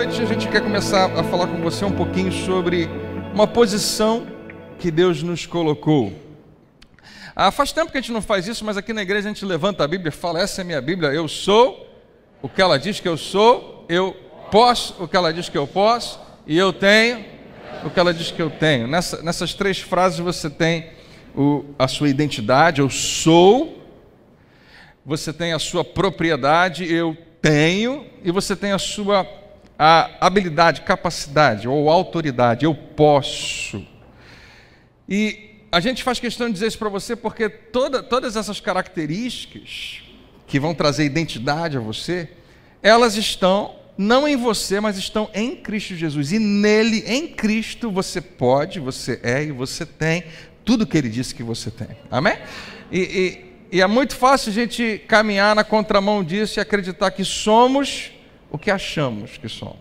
noite a gente quer começar a falar com você um pouquinho sobre uma posição que Deus nos colocou. Faz tempo que a gente não faz isso, mas aqui na igreja a gente levanta a Bíblia e fala: essa é a minha Bíblia, eu sou o que ela diz que eu sou, eu posso o que ela diz que eu posso, e eu tenho o que ela diz que eu tenho. Nessas três frases você tem a sua identidade, eu sou, você tem a sua propriedade, eu tenho, e você tem a sua habilidade, capacidade ou autoridade, eu posso. E a gente faz questão de dizer isso para você porque todas essas características que vão trazer identidade a você, elas estão não em você, mas estão em Cristo Jesus. E nele, em Cristo, você pode, você é e você tem tudo que ele disse que você tem. Amém? E é muito fácil a gente caminhar na contramão disso e acreditar que somos o que achamos que somos.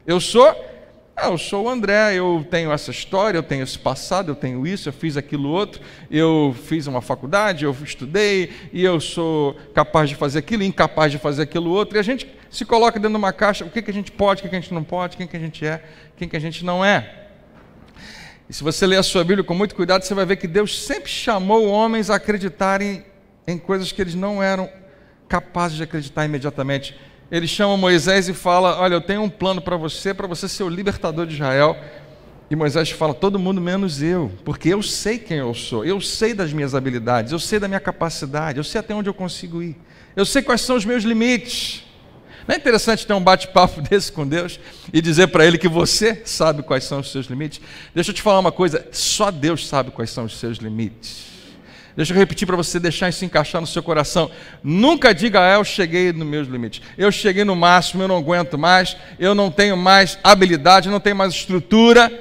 Eu sou o André, eu tenho essa história, eu tenho esse passado, eu tenho isso, eu fiz aquilo outro, eu fiz uma faculdade, eu estudei, e eu sou capaz de fazer aquilo, incapaz de fazer aquilo outro, e a gente se coloca dentro de uma caixa, o que a gente pode, o que a gente não pode, quem que a gente é, quem que a gente não é. E se você ler a sua Bíblia com muito cuidado, você vai ver que Deus sempre chamou homens a acreditarem em coisas que eles não eram capazes de acreditar imediatamente. Ele chama Moisés e fala: olha, eu tenho um plano para você ser o libertador de Israel. E Moisés fala: todo mundo menos eu, porque eu sei quem eu sou, eu sei das minhas habilidades, eu sei da minha capacidade, eu sei até onde eu consigo ir, eu sei quais são os meus limites. Não é interessante ter um bate-papo desse com Deus e dizer para Ele que você sabe quais são os seus limites? Deixa eu te falar uma coisa, só Deus sabe quais são os seus limites. Deixa eu repetir para você deixar isso encaixar no seu coração. Nunca diga: eu cheguei nos meus limites, eu cheguei no máximo, eu não aguento mais, eu não tenho mais habilidade, eu não tenho mais estrutura,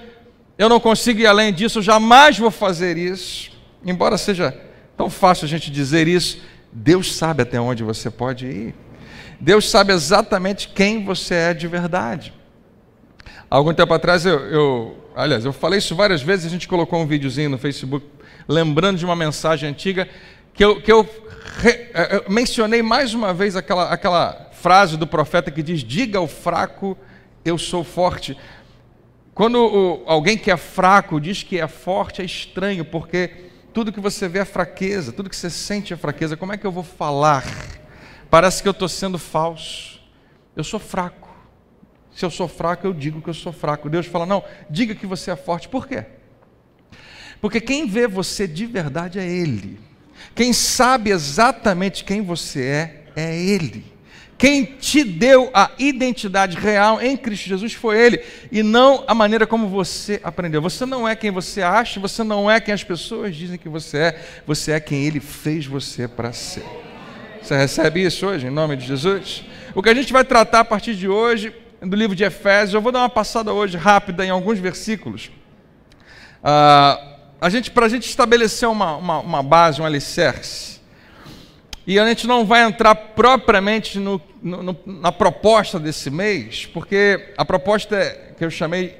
eu não consigo ir além disso, eu jamais vou fazer isso. Embora seja tão fácil a gente dizer isso, Deus sabe até onde você pode ir. Deus sabe exatamente quem você é de verdade. Há algum tempo atrás, aliás, eu falei isso várias vezes, a gente colocou um videozinho no Facebook, lembrando de uma mensagem antiga, que eu mencionei mais uma vez aquela frase do profeta que diz: diga ao fraco, eu sou forte. Quando alguém que é fraco diz que é forte, é estranho, porque tudo que você vê é fraqueza, tudo que você sente é fraqueza. Como é que eu vou falar? Parece que eu estou sendo falso. Eu sou fraco. Se eu sou fraco, eu digo que eu sou fraco. Deus fala: não, diga que você é forte. Por quê? Porque quem vê você de verdade é Ele. Quem sabe exatamente quem você é Ele. Quem te deu a identidade real em Cristo Jesus foi Ele, e não a maneira como você aprendeu. Você não é quem você acha, você não é quem as pessoas dizem que você é quem Ele fez você para ser. Você recebe isso hoje, em nome de Jesus? O que a gente vai tratar a partir de hoje, do livro de Efésios, eu vou dar uma passada hoje rápida em alguns versículos. Para a gente estabelecer uma base, um alicerce. E a gente não vai entrar propriamente na proposta desse mês, porque a proposta que eu chamei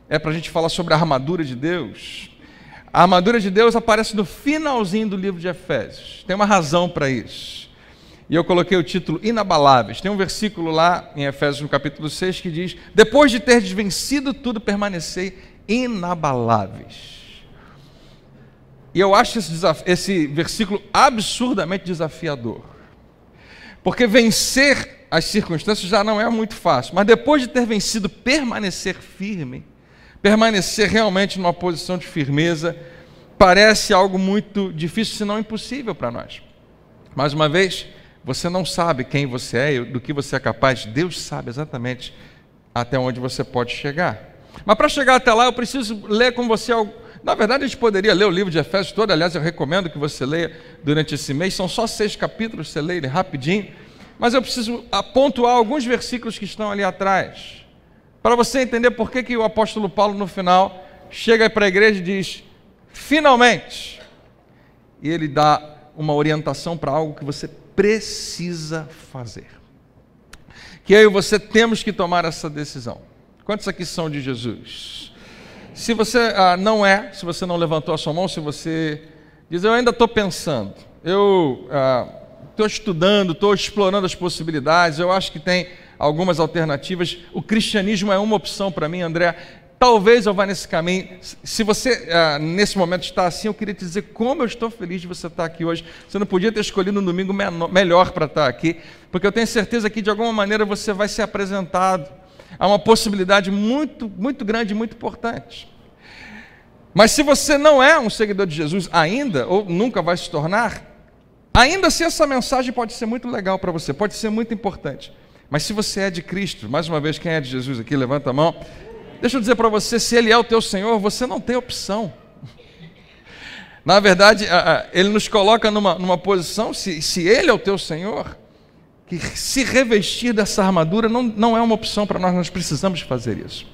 é para a gente falar sobre a armadura de Deus. A armadura de Deus aparece no finalzinho do livro de Efésios. Tem uma razão para isso. E eu coloquei o título Inabaláveis. Tem um versículo lá em Efésios, no capítulo 6, que diz: depois de teres vencido tudo, permanecei inabaláveis. E eu acho esse versículo absurdamente desafiador. Porque vencer as circunstâncias já não é muito fácil. Mas depois de ter vencido, permanecer firme, permanecer realmente numa posição de firmeza, parece algo muito difícil, se não impossível para nós. Mais uma vez, você não sabe quem você é e do que você é capaz. Deus sabe exatamente até onde você pode chegar. Mas para chegar até lá, eu preciso ler com você algo. Na verdade, a gente poderia ler o livro de Efésios todo. Aliás, eu recomendo que você leia durante esse mês. São só 6 capítulos, você lê ele rapidinho. Mas eu preciso pontuar alguns versículos que estão ali atrás, para você entender por que o apóstolo Paulo, no final, chega para a igreja e diz: finalmente. E ele dá uma orientação para algo que você precisa fazer. Que eu e você temos que tomar essa decisão. Quantos aqui são de Jesus? Se você se você não levantou a sua mão, se você diz: eu ainda estou pensando, eu estou estudando, estou explorando as possibilidades, eu acho que tem algumas alternativas. O cristianismo é uma opção para mim, André. Talvez eu vá nesse caminho. Se você, nesse momento, está assim, eu queria te dizer como eu estou feliz de você estar aqui hoje. Você não podia ter escolhido um domingo melhor para estar aqui, porque eu tenho certeza que, de alguma maneira, você vai ser apresentado a uma possibilidade muito, muito grande, muito importante. Mas se você não é um seguidor de Jesus ainda, ou nunca vai se tornar, ainda assim essa mensagem pode ser muito legal para você, pode ser muito importante. Mas se você é de Cristo, mais uma vez, quem é de Jesus aqui, levanta a mão. Deixa eu dizer para você, se Ele é o teu Senhor, você não tem opção. Na verdade, Ele nos coloca numa posição, se Ele é o teu Senhor, que se revestir dessa armadura não é uma opção para nós precisamos fazer isso.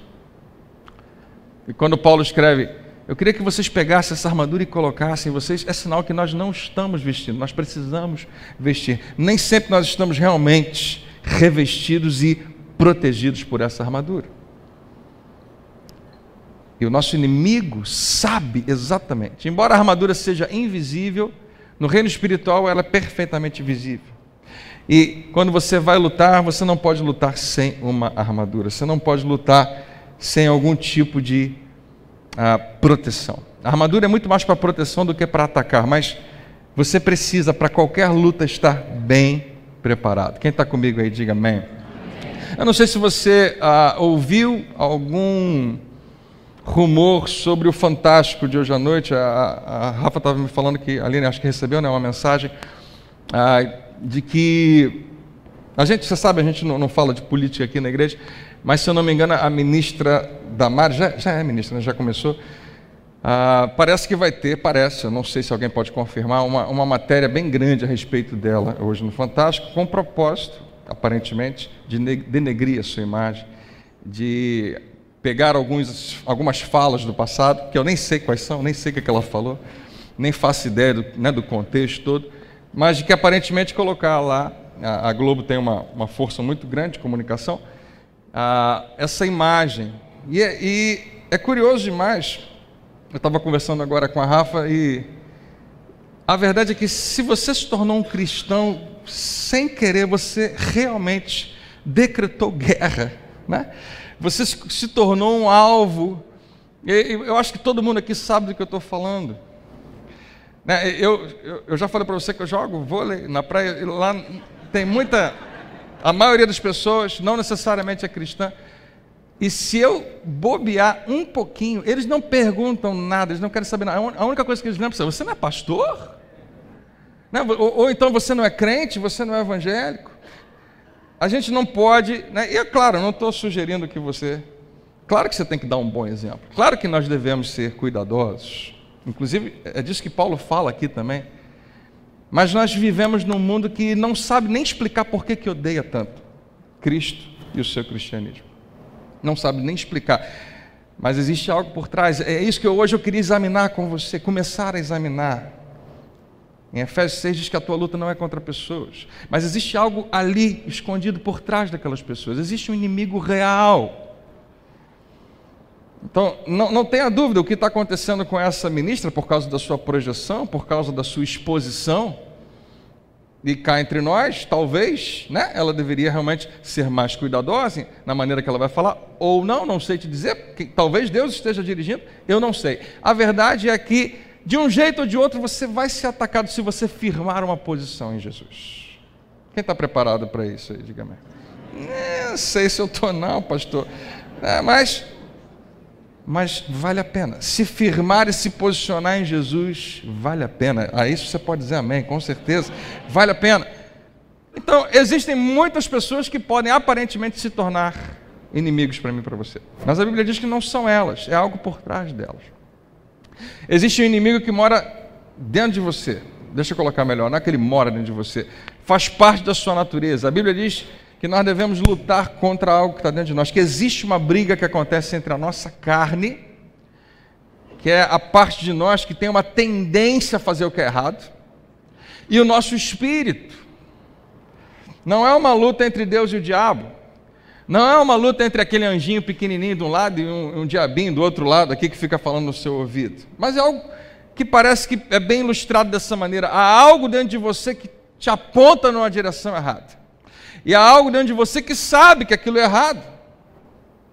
E quando Paulo escreve, eu queria que vocês pegassem essa armadura e colocassem em vocês, é sinal que nós não estamos vestindo, nós precisamos vestir. Nem sempre nós estamos realmente revestidos e protegidos por essa armadura. E o nosso inimigo sabe exatamente. Embora a armadura seja invisível, no reino espiritual ela é perfeitamente visível. E quando você vai lutar, você não pode lutar sem uma armadura. Você não pode lutar sem algum tipo de proteção. A armadura é muito mais para proteção do que para atacar, mas você precisa, para qualquer luta, estar bem preparado. Quem está comigo aí, diga amém. Eu não sei se você ouviu algum rumor sobre o Fantástico de hoje à noite. A Rafa estava me falando que a Aline acho que recebeu, né, uma mensagem de que você sabe, a gente não fala de política aqui na igreja, mas se eu não me engano a ministra Damares, já é ministra, né, já começou, parece que vai ter, eu não sei se alguém pode confirmar, uma matéria bem grande a respeito dela hoje no Fantástico, com o propósito, aparentemente, de denegrir a sua imagem, de pegar algumas falas do passado, que eu nem sei quais são, nem sei o que ela falou, nem faço ideia do contexto todo, mas de que aparentemente colocar lá, a Globo tem uma força muito grande de comunicação, essa imagem. E é curioso demais, eu estava conversando agora com a Rafa, e a verdade é que se você se tornou um cristão, sem querer, você realmente decretou guerra, né? Você se tornou um alvo. Eu acho que todo mundo aqui sabe do que eu estou falando. Eu já falei para você que eu jogo vôlei na praia, e lá tem a maioria das pessoas não necessariamente é cristã, e se eu bobear um pouquinho, eles não perguntam nada, eles não querem saber nada. A única coisa que eles lembram é: você não é pastor? Ou então você não é crente, você não é evangélico? A gente não pode, né? E é claro, eu não estou sugerindo que claro que você tem que dar um bom exemplo, claro que nós devemos ser cuidadosos, inclusive é disso que Paulo fala aqui também, mas nós vivemos num mundo que não sabe nem explicar por que odeia tanto Cristo e o seu cristianismo, não sabe nem explicar, mas existe algo por trás. É isso que hoje eu queria examinar com você, começar a examinar. Em Efésios 6 diz que a tua luta não é contra pessoas, mas existe algo ali, escondido por trás daquelas pessoas, existe um inimigo real. Então, não tenha dúvida, o que está acontecendo com essa ministra, por causa da sua projeção, por causa da sua exposição, e cá entre nós, talvez, né, ela deveria realmente ser mais cuidadosa na maneira que ela vai falar, ou não sei te dizer, talvez Deus esteja dirigindo, eu não sei. A verdade é que, de um jeito ou de outro, você vai ser atacado se você firmar uma posição em Jesus. Quem está preparado para isso aí? Diga-me. Não sei se eu estou não, pastor. Mas vale a pena. Se firmar e se posicionar em Jesus, vale a pena. A isso você pode dizer amém, com certeza. Vale a pena. Então, existem muitas pessoas que podem aparentemente se tornar inimigos para mim e para você. Mas a Bíblia diz que não são elas, é algo por trás delas. Existe um inimigo que mora dentro de você. Deixa eu colocar melhor, não é que ele mora dentro de você. Faz parte da sua natureza. A Bíblia diz que nós devemos lutar contra algo que está dentro de nós. Que existe uma briga que acontece entre a nossa carne, que é a parte de nós que tem uma tendência a fazer o que é errado, e o nosso espírito. Não é uma luta entre Deus e o diabo. Não é uma luta entre aquele anjinho pequenininho de um lado e um diabinho do outro lado aqui que fica falando no seu ouvido. Mas é algo que parece que é bem ilustrado dessa maneira. Há algo dentro de você que te aponta numa direção errada. E há algo dentro de você que sabe que aquilo é errado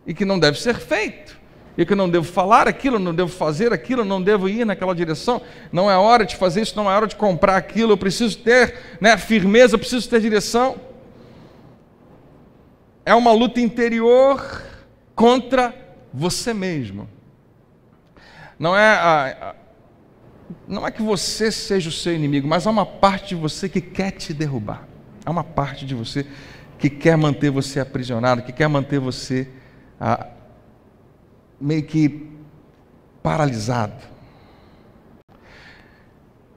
e que não deve ser feito. E que eu não devo falar aquilo, não devo fazer aquilo, não devo ir naquela direção. Não é hora de fazer isso, não é hora de comprar aquilo. Eu preciso ter, firmeza, eu preciso ter direção. É uma luta interior contra você mesmo. Não é que você seja o seu inimigo, mas há uma parte de você que quer te derrubar. Há uma parte de você que quer manter você aprisionado, que quer manter você meio que paralisado.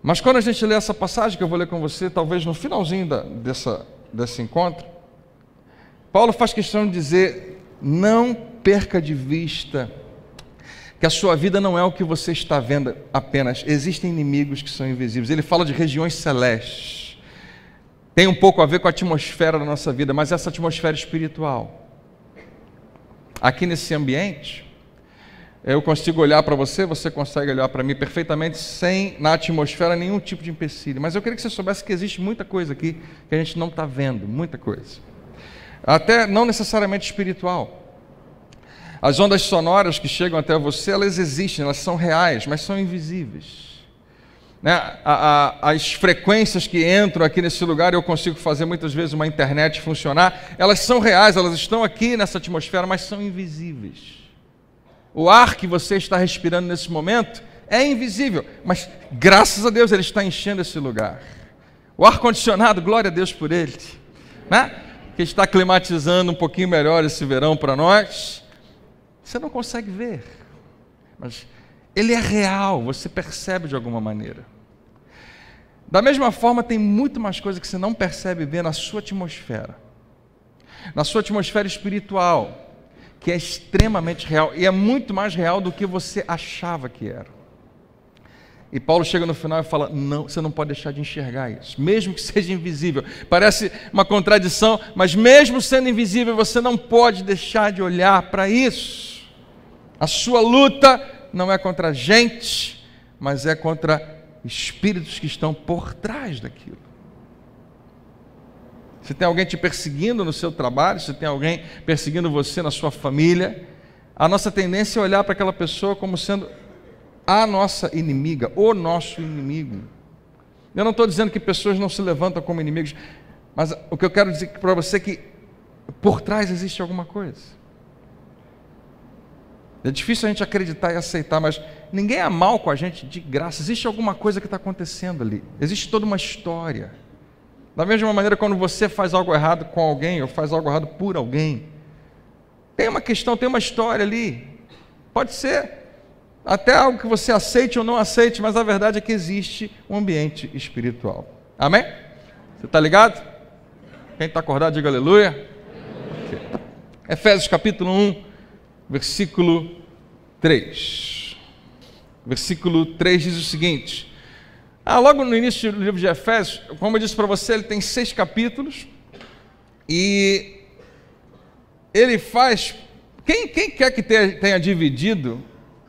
Mas quando a gente lê essa passagem que eu vou ler com você, talvez no finalzinho desse encontro, Paulo faz questão de dizer: não perca de vista que a sua vida não é o que você está vendo apenas. Existem inimigos que são invisíveis. Ele fala de regiões celestes. Tem um pouco a ver com a atmosfera da nossa vida, mas essa atmosfera espiritual. Aqui nesse ambiente, eu consigo olhar para você, você consegue olhar para mim perfeitamente, sem na atmosfera nenhum tipo de empecilho. Mas eu queria que você soubesse que existe muita coisa aqui que a gente não está vendo, muita coisa. Até não necessariamente espiritual. As ondas sonoras que chegam até você, elas existem, elas são reais, mas são invisíveis. As frequências que entram aqui nesse lugar, eu consigo fazer muitas vezes uma internet funcionar, elas são reais, elas estão aqui nessa atmosfera, mas são invisíveis. O ar que você está respirando nesse momento é invisível, mas graças a Deus ele está enchendo esse lugar. O ar-condicionado, glória a Deus por ele, que está climatizando um pouquinho melhor esse verão para nós. Você não consegue ver, mas ele é real, você percebe de alguma maneira. Da mesma forma, tem muito mais coisa que você não percebe ver na sua atmosfera espiritual, que é extremamente real, e é muito mais real do que você achava que era. E Paulo chega no final e fala: não, você não pode deixar de enxergar isso, mesmo que seja invisível. Parece uma contradição, mas mesmo sendo invisível, você não pode deixar de olhar para isso. A sua luta não é contra a gente, mas é contra espíritos que estão por trás daquilo. Se tem alguém te perseguindo no seu trabalho, se tem alguém perseguindo você na sua família, a nossa tendência é olhar para aquela pessoa como sendo a nossa inimiga, o nosso inimigo. Eu não estou dizendo que pessoas não se levantam como inimigos, mas o que eu quero dizer para você é que por trás existe alguma coisa. É difícil a gente acreditar e aceitar, mas ninguém é mal com a gente de graça. Existe alguma coisa que está acontecendo ali. Existe toda uma história. Da mesma maneira, quando você faz algo errado com alguém, ou faz algo errado por alguém, tem uma questão, tem uma história ali. Pode ser até algo que você aceite ou não aceite, mas a verdade é que existe um ambiente espiritual. Amém? Você está ligado? Quem está acordado, diga aleluia. Okay. Efésios capítulo 1. Versículo 3. Versículo 3 diz o seguinte. Logo no início do livro de Efésios, como eu disse para você, ele tem 6 capítulos. E ele faz... Quem quer que tenha dividido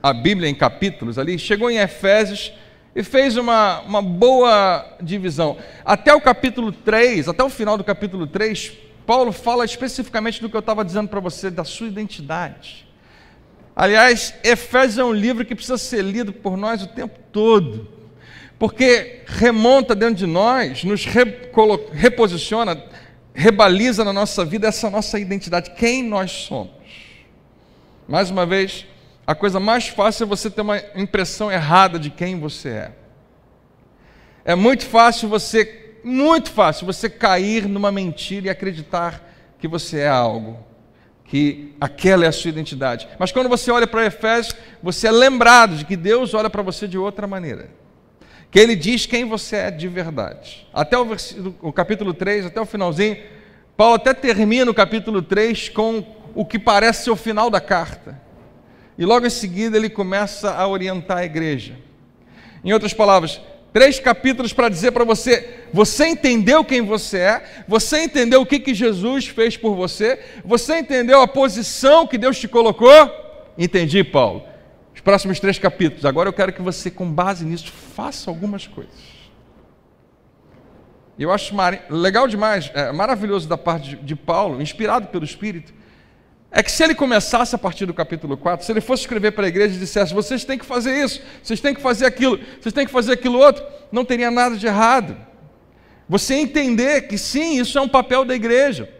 a Bíblia em capítulos ali, chegou em Efésios e fez uma boa divisão. Até o capítulo 3, até o final do capítulo 3, Paulo fala especificamente do que eu estava dizendo para você, da sua identidade. Aliás, Efésios é um livro que precisa ser lido por nós o tempo todo, porque remonta dentro de nós, nos reposiciona, rebaliza na nossa vida essa nossa identidade, quem nós somos. Mais uma vez, a coisa mais fácil é você ter uma impressão errada de quem você é. É muito fácil você cair numa mentira e acreditar que você é algo, que aquela é a sua identidade. Mas quando você olha para Efésios, você é lembrado de que Deus olha para você de outra maneira, que Ele diz quem você é de verdade. Até o capítulo 3, até o finalzinho, Paulo até termina o capítulo 3 com o que parece ser o final da carta. E logo em seguida ele começa a orientar a igreja. Em outras palavras, 3 capítulos para dizer para você: você entendeu quem você é, você entendeu o que Jesus fez por você, você entendeu a posição que Deus te colocou? Entendi, Paulo. Os próximos 3 capítulos. Agora eu quero que você, com base nisso, faça algumas coisas. e eu acho legal demais, maravilhoso da parte de Paulo, inspirado pelo Espírito, é que se ele começasse a partir do capítulo 4, se ele fosse escrever para a igreja e dissesse, vocês têm que fazer isso, vocês têm que fazer aquilo, vocês têm que fazer aquilo outro, não teria nada de errado. Você entender que sim, isso é um papel da igreja.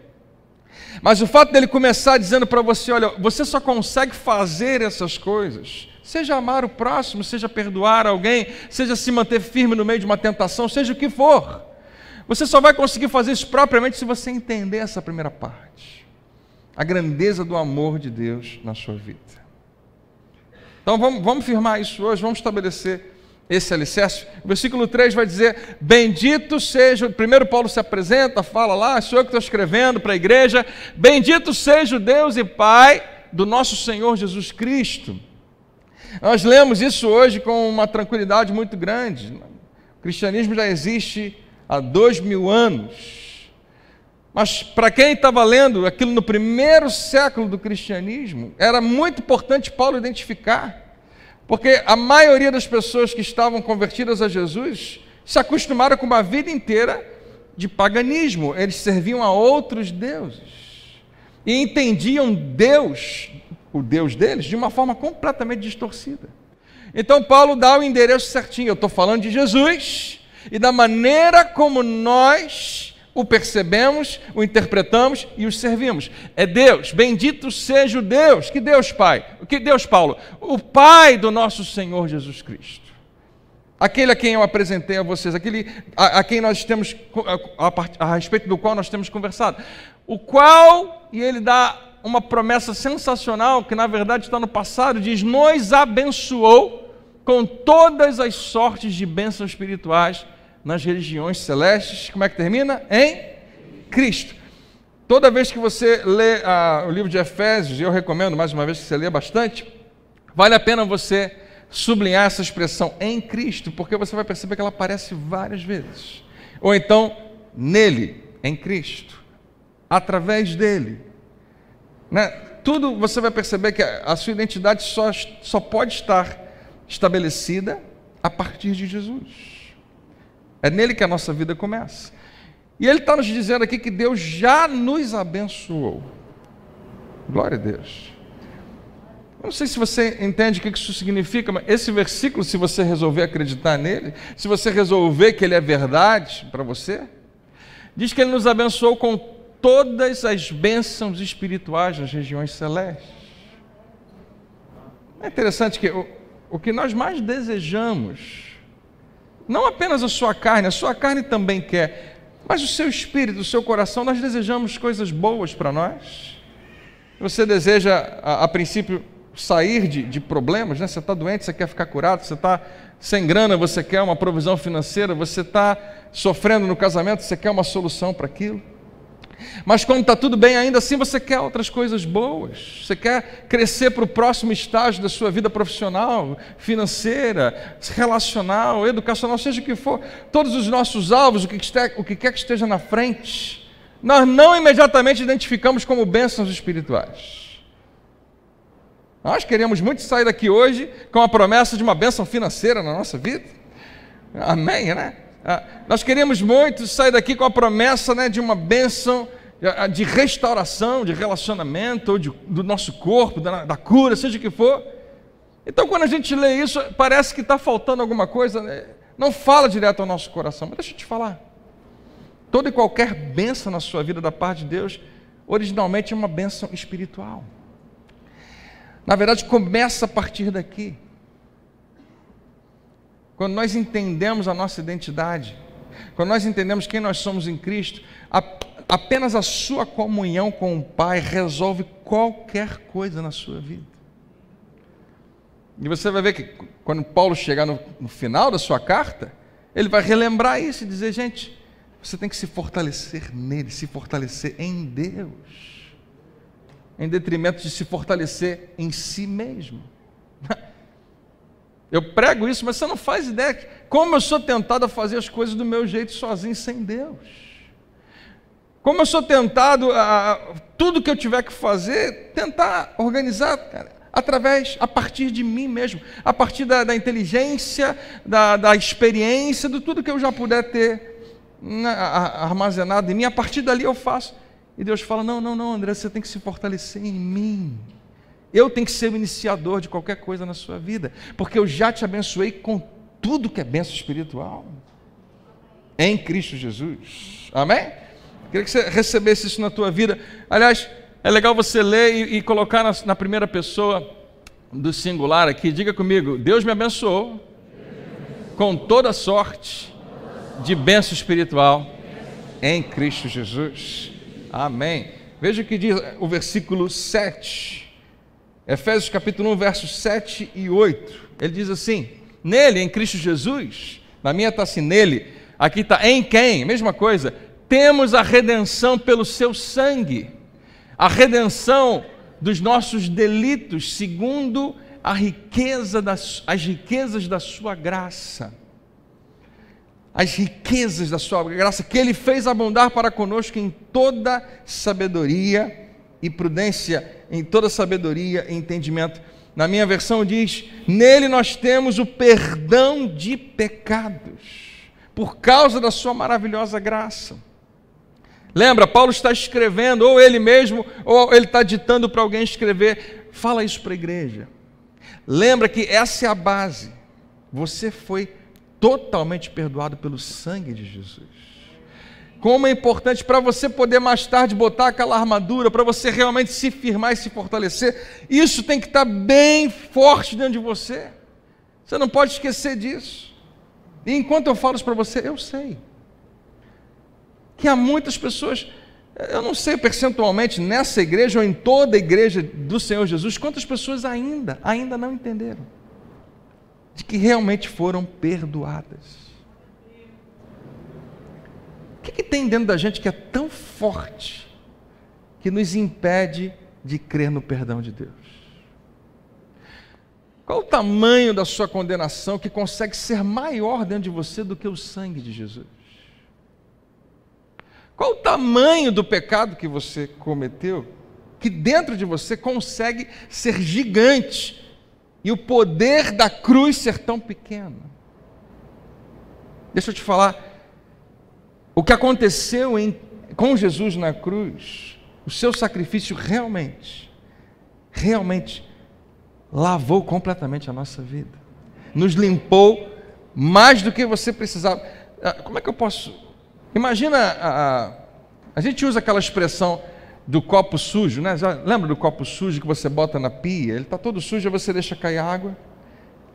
Mas o fato dele começar dizendo para você, olha, você só consegue fazer essas coisas, seja amar o próximo, seja perdoar alguém, seja se manter firme no meio de uma tentação, seja o que for. Você só vai conseguir fazer isso propriamente se você entender essa primeira parte. A grandeza do amor de Deus na sua vida. Então vamos firmar isso hoje, vamos estabelecer esse alicerce. O versículo 3 vai dizer, bendito seja, primeiro Paulo se apresenta, fala lá, sou eu que estou escrevendo para a igreja, bendito seja o Deus e Pai do nosso Senhor Jesus Cristo. Nós lemos isso hoje com uma tranquilidade muito grande. O cristianismo já existe há 2000 anos. Mas para quem estava lendo aquilo no primeiro século do cristianismo, era muito importante Paulo identificar, porque a maioria das pessoas que estavam convertidas a Jesus se acostumaram com uma vida inteira de paganismo, eles serviam a outros deuses e entendiam Deus, o Deus deles, de uma forma completamente distorcida. Então Paulo dá o endereço certinho, eu estou falando de Jesus e da maneira como nós o percebemos, o interpretamos e o servimos. É Deus, bendito seja o Deus. Que Deus, Pai? Que Deus, Paulo? O Pai do nosso Senhor Jesus Cristo. Aquele a quem eu apresentei a vocês, aquele a quem nós temos, a respeito do qual nós temos conversado. O qual, e ele dá uma promessa sensacional, que na verdade está no passado, diz, nos abençoou com todas as sortes de bênçãos espirituais nas regiões celestes. Como é que termina? Em Cristo. Toda vez que você lê o livro de Efésios, e eu recomendo mais uma vez que você lê bastante, vale a pena você sublinhar essa expressão em Cristo, porque você vai perceber que ela aparece várias vezes. Ou então, nele, em Cristo, através dele. Né? Tudo você vai perceber que a sua identidade só pode estar estabelecida a partir de Jesus. É nele que a nossa vida começa. E ele está nos dizendo aqui que Deus já nos abençoou. Glória a Deus. Eu não sei se você entende o que isso significa, mas esse versículo, se você resolver acreditar nele, se você resolver que ele é verdade para você, diz que ele nos abençoou com todas as bênçãos espirituais nas regiões celestes. É interessante que o que nós mais desejamos, não apenas a sua carne também quer, mas o seu espírito, o seu coração, nós desejamos coisas boas para nós. Você deseja, a princípio, sair de problemas, né? Você está doente, você quer ficar curado, você está sem grana, você quer uma provisão financeira, você está sofrendo no casamento, você quer uma solução para aquilo. Mas quando está tudo bem, ainda assim você quer outras coisas boas, você quer crescer para o próximo estágio da sua vida profissional, financeira, relacional, educacional, seja o que for, todos os nossos alvos, o que quer que esteja na frente, nós não imediatamente identificamos como bênçãos espirituais. Nós queremos muito sair daqui hoje com a promessa de uma bênção financeira na nossa vida, amém, né? Nós queríamos muito sair daqui com a promessa, né, de uma bênção de restauração, de relacionamento, ou do nosso corpo, da cura, seja o que for. Então, quando a gente lê isso, parece que está faltando alguma coisa, né? Não fala direto ao nosso coração, mas deixa eu te falar. Toda e qualquer bênção na sua vida da parte de Deus, originalmente é uma bênção espiritual. Na verdade, começa a partir daqui. Quando nós entendemos a nossa identidade, quando nós entendemos quem nós somos em Cristo, apenas a sua comunhão com o Pai resolve qualquer coisa na sua vida. E você vai ver que quando Paulo chegar no final da sua carta, ele vai relembrar isso e dizer, gente, você tem que se fortalecer nele, se fortalecer em Deus, em detrimento de se fortalecer em si mesmo. Eu prego isso, mas você não faz ideia como eu sou tentado a fazer as coisas do meu jeito sozinho, sem Deus. Como eu sou tentado tudo que eu tiver que fazer, tentar organizar, cara, a partir de mim mesmo, a partir da inteligência, da experiência, de tudo que eu já puder ter armazenado em mim, a partir dali eu faço. E Deus fala, não, André, você tem que se fortalecer em mim. Eu tenho que ser o iniciador de qualquer coisa na sua vida, porque eu já te abençoei com tudo que é bênção espiritual, em Cristo Jesus. Amém? Queria que você recebesse isso na tua vida. Aliás, é legal você ler e colocar na primeira pessoa do singular aqui. Diga comigo, Deus me abençoou com toda sorte de bênção espiritual em Cristo Jesus. Amém. Veja o que diz o versículo 7. Efésios capítulo 1, versos 7 e 8. Ele diz assim, nele, em Cristo Jesus, na minha está assim, nele, aqui está em quem, mesma coisa, temos a redenção pelo seu sangue, a redenção dos nossos delitos, segundo as riquezas da sua graça. As riquezas da sua graça, que Ele fez abundar para conosco em toda sabedoria e prudência, em toda sabedoria e entendimento. Na minha versão diz, nele nós temos o perdão de pecados, por causa da sua maravilhosa graça. Lembra, Paulo está escrevendo, ou ele mesmo, ou ele está ditando para alguém escrever, fala isso para a igreja. Lembra que essa é a base, você foi totalmente perdoado pelo sangue de Jesus. Como é importante para você poder mais tarde botar aquela armadura, para você realmente se firmar e se fortalecer, isso tem que estar bem forte dentro de você. Você não pode esquecer disso. E enquanto eu falo isso para você, eu sei que há muitas pessoas, eu não sei percentualmente nessa igreja ou em toda a igreja do Senhor Jesus, quantas pessoas ainda não entenderam de que realmente foram perdoadas. O que tem dentro da gente que é tão forte que nos impede de crer no perdão de Deus? Qual o tamanho da sua condenação que consegue ser maior dentro de você do que o sangue de Jesus? Qual o tamanho do pecado que você cometeu que dentro de você consegue ser gigante e o poder da cruz ser tão pequeno? Deixa eu te falar, o que aconteceu com Jesus na cruz, o seu sacrifício realmente lavou completamente a nossa vida, nos limpou mais do que você precisava. Como é que eu posso... Imagina, a gente usa aquela expressão do copo sujo, né? Já lembra do copo sujo que você bota na pia? Ele está todo sujo, aí você deixa cair água,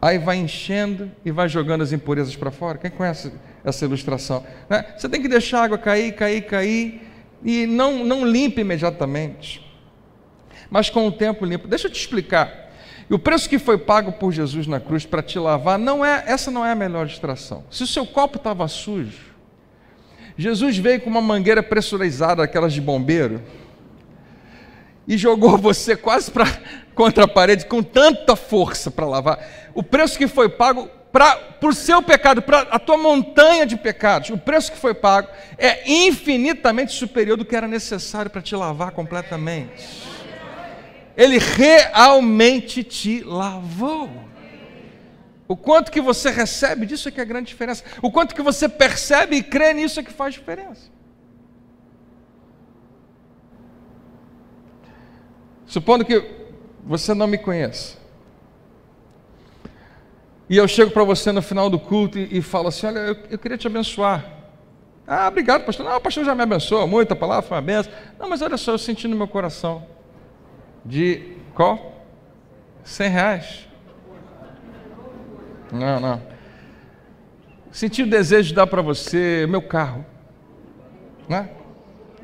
aí vai enchendo e vai jogando as impurezas para fora. Quem conhece essa ilustração? Né? Você tem que deixar a água cair, e não limpa imediatamente, mas com o tempo limpa. Deixa eu te explicar. E o preço que foi pago por Jesus na cruz para te lavar, essa não é a melhor distração. Se o seu copo estava sujo, Jesus veio com uma mangueira pressurizada, aquelas de bombeiro, e jogou você quase contra a parede com tanta força para lavar. O preço que foi pago por seu pecado, para a tua montanha de pecados, o preço que foi pago é infinitamente superior do que era necessário para te lavar completamente. Ele realmente te lavou. O quanto que você recebe disso é que é a grande diferença. O quanto que você percebe e crê nisso é que faz diferença. Supondo que você não me conheça, e eu chego para você no final do culto e falo assim, olha, eu queria te abençoar. Ah, obrigado, pastor. Não, o pastor já me abençoou muito, a palavra foi uma benção. Não, mas olha só, eu senti no meu coração de qual? R$100. Não. Senti o desejo de dar para você meu carro, né?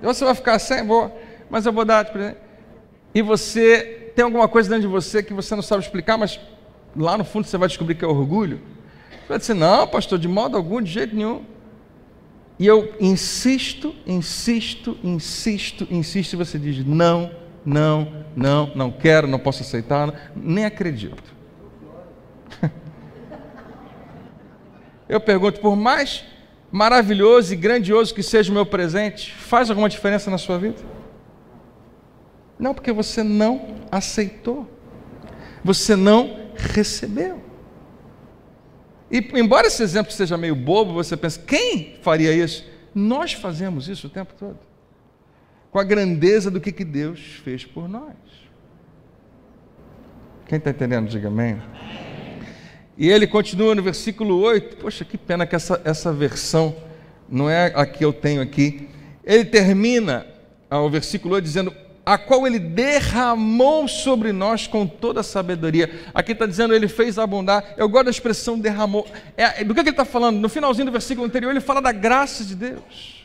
E você vai ficar sem, mas eu vou dar de presente. E você tem alguma coisa dentro de você que você não sabe explicar, mas lá no fundo você vai descobrir que é orgulho. Você vai dizer, não, pastor, de modo algum, de jeito nenhum. E eu insisto, e você diz, não quero, não posso aceitar, nem acredito. Eu pergunto, por mais maravilhoso e grandioso que seja o meu presente, faz alguma diferença na sua vida? Não, porque você não aceitou, você não recebeu. E embora esse exemplo seja meio bobo, você pensa, quem faria isso? Nós fazemos isso o tempo todo, com a grandeza do que Deus fez por nós. Quem está entendendo, diga amém. E ele continua no versículo 8, poxa, que pena que essa versão não é a que eu tenho aqui. Ele termina o versículo 8 dizendo, a qual ele derramou sobre nós com toda a sabedoria. Aqui está dizendo, ele fez abundar. Eu gosto da expressão derramou. Do que ele está falando? No finalzinho do versículo anterior, ele fala da graça de Deus.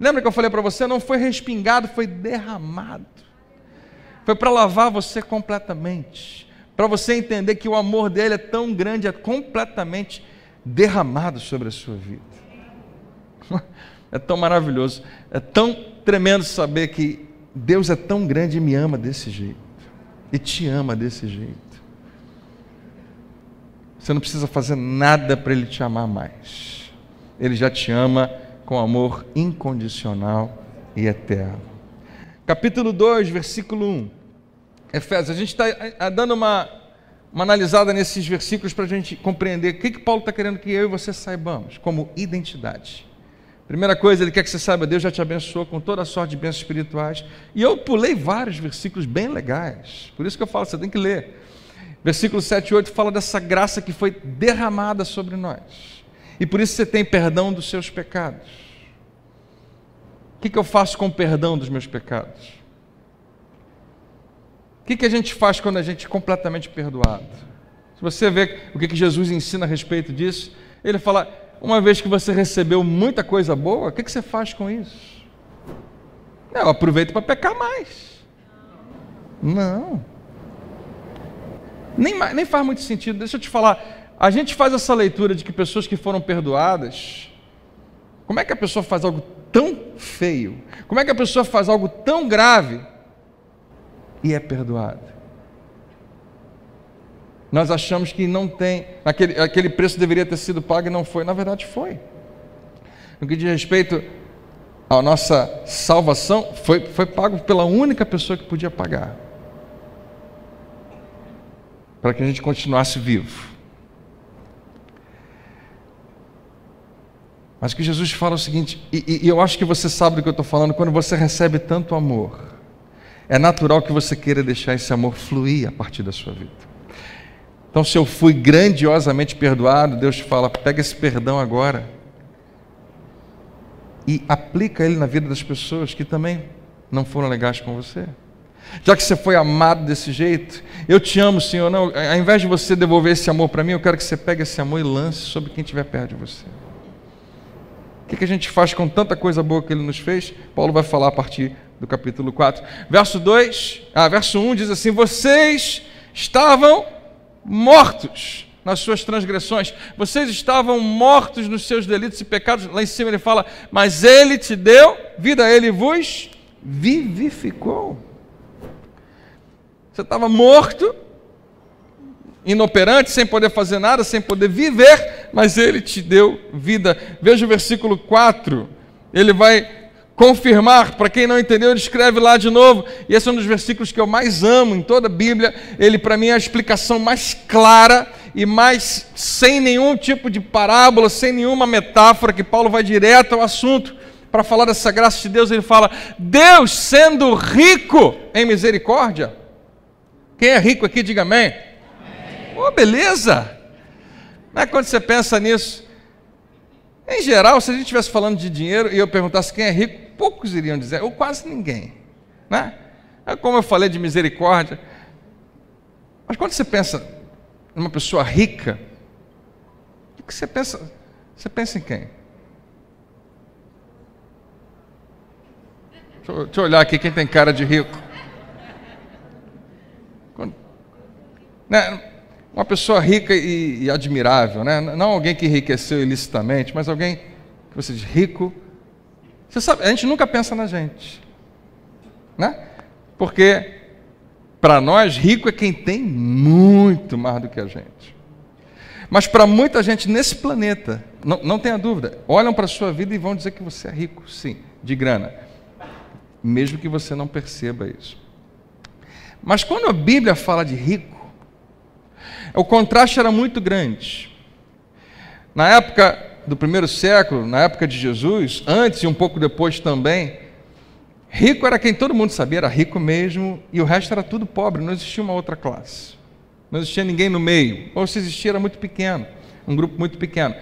Lembra que eu falei para você? Não foi respingado, foi derramado. Foi para lavar você completamente. Para você entender que o amor dele é tão grande, é completamente derramado sobre a sua vida. É tão maravilhoso, é tão tremendo saber que Deus é tão grande e me ama desse jeito, e te ama desse jeito. Você não precisa fazer nada para Ele te amar mais. Ele já te ama com amor incondicional e eterno. Capítulo 2, versículo 1. Efésios, a gente está dando uma analisada nesses versículos para a gente compreender o que Paulo está querendo que eu e você saibamos como identidade. Primeira coisa, ele quer que você saiba, Deus já te abençoou com toda a sorte de bênçãos espirituais. E eu pulei vários versículos bem legais, por isso que eu falo, você tem que ler. Versículo 7 e 8 fala dessa graça que foi derramada sobre nós. E por isso você tem perdão dos seus pecados. O que eu faço com o perdão dos meus pecados? O que a gente faz quando a gente é completamente perdoado? Se você vê o que Jesus ensina a respeito disso, ele fala, uma vez que você recebeu muita coisa boa, o que você faz com isso? Eu aproveito para pecar mais. Não. Nem faz muito sentido. Deixa eu te falar, a gente faz essa leitura de que pessoas que foram perdoadas, como é que a pessoa faz algo tão feio? Como é que a pessoa faz algo tão grave e é perdoada? Nós achamos que não tem, aquele preço deveria ter sido pago e não foi. Na verdade foi. No que diz respeito à nossa salvação, foi pago pela única pessoa que podia pagar, para que a gente continuasse vivo. Mas que Jesus fala o seguinte, e eu acho que você sabe do que eu estou falando, quando você recebe tanto amor, é natural que você queira deixar esse amor fluir a partir da sua vida. Então, se eu fui grandiosamente perdoado, Deus te fala, pega esse perdão agora e aplica ele na vida das pessoas que também não foram legais com você. Já que você foi amado desse jeito, eu te amo, Senhor, não, ao invés de você devolver esse amor para mim, eu quero que você pegue esse amor e lance sobre quem estiver perto de você. O que a gente faz com tanta coisa boa que Ele nos fez? Paulo vai falar a partir do capítulo 4. Verso 1 diz assim, vocês estavam mortos nas suas transgressões, vocês estavam mortos nos seus delitos e pecados. Lá em cima ele fala, mas Ele te deu vida, Ele vos vivificou. Você estava morto, inoperante, sem poder fazer nada, sem poder viver, mas Ele te deu vida. Veja o versículo 4, ele vai confirmar, para quem não entendeu, ele escreve lá de novo, e esse é um dos versículos que eu mais amo em toda a Bíblia. Ele para mim é a explicação mais clara e mais sem nenhum tipo de parábola, sem nenhuma metáfora, que Paulo vai direto ao assunto para falar dessa graça de Deus. Ele fala, Deus sendo rico em misericórdia. Quem é rico aqui, diga amém. Oh, beleza! Não é quando você pensa nisso? Em geral, se a gente estivesse falando de dinheiro e eu perguntasse quem é rico, poucos iriam dizer, ou quase ninguém, né? Como eu falei de misericórdia. Mas quando você pensa numa pessoa rica, o que você pensa? Você pensa em quem? Deixa eu olhar aqui quem tem cara de rico. Né? Uma pessoa rica e admirável, né? Não alguém que enriqueceu ilicitamente, mas alguém que você diz rico. Você sabe, a gente nunca pensa na gente, né? Porque para nós rico é quem tem muito mais do que a gente. Mas para muita gente nesse planeta, não tenha dúvida, olham para a sua vida e vão dizer que você é rico, sim, de grana, mesmo que você não perceba isso. Mas quando a Bíblia fala de rico, o contraste era muito grande. Na época, do primeiro século, na época de Jesus, antes e um pouco depois também, rico era quem todo mundo sabia, era rico mesmo, e o resto era tudo pobre, não existia uma outra classe. Não existia ninguém no meio, ou se existia era muito pequeno, um grupo muito pequeno.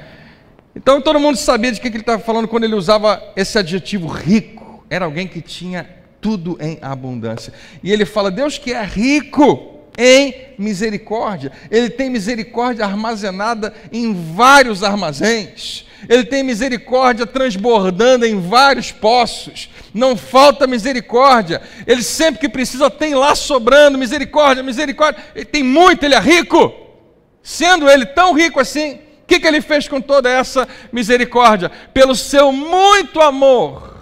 Então todo mundo sabia de que ele estava falando quando ele usava esse adjetivo rico. Era alguém que tinha tudo em abundância. E ele fala, Deus que é rico em misericórdia, Ele tem misericórdia armazenada em vários armazéns, Ele tem misericórdia transbordando em vários poços, não falta misericórdia, Ele sempre que precisa tem lá sobrando misericórdia, misericórdia, Ele tem muito, Ele é rico, sendo Ele tão rico assim, o que Ele fez com toda essa misericórdia? Pelo seu muito amor.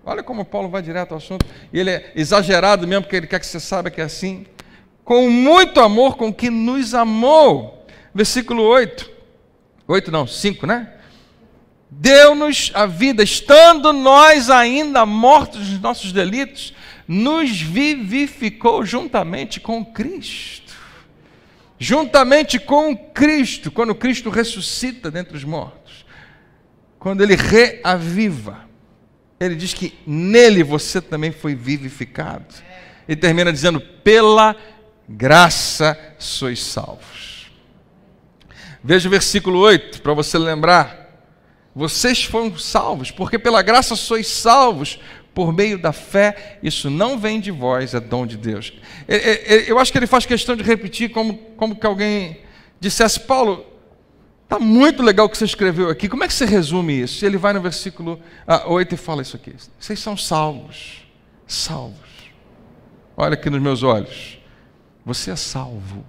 Olha como Paulo vai direto ao assunto, e ele é exagerado mesmo, porque ele quer que você saiba que é assim. Com muito amor com que nos amou. Versículo 5, né? Deu-nos a vida, estando nós ainda mortos nos nossos delitos, nos vivificou juntamente com Cristo. Juntamente com Cristo, quando Cristo ressuscita dentre os mortos, quando Ele reaviva, Ele diz que nele você também foi vivificado. E termina dizendo, pela graça sois salvos. Veja o versículo 8, para você lembrar. Vocês foram salvos, porque pela graça sois salvos, por meio da fé. Isso não vem de vós, é dom de Deus. Eu acho que ele faz questão de repetir, como que alguém dissesse, Paulo, está muito legal o que você escreveu aqui, como é que você resume isso? Ele vai no versículo 8 e fala isso aqui. Vocês são salvos, salvos. Olha aqui nos meus olhos. Você é salvo.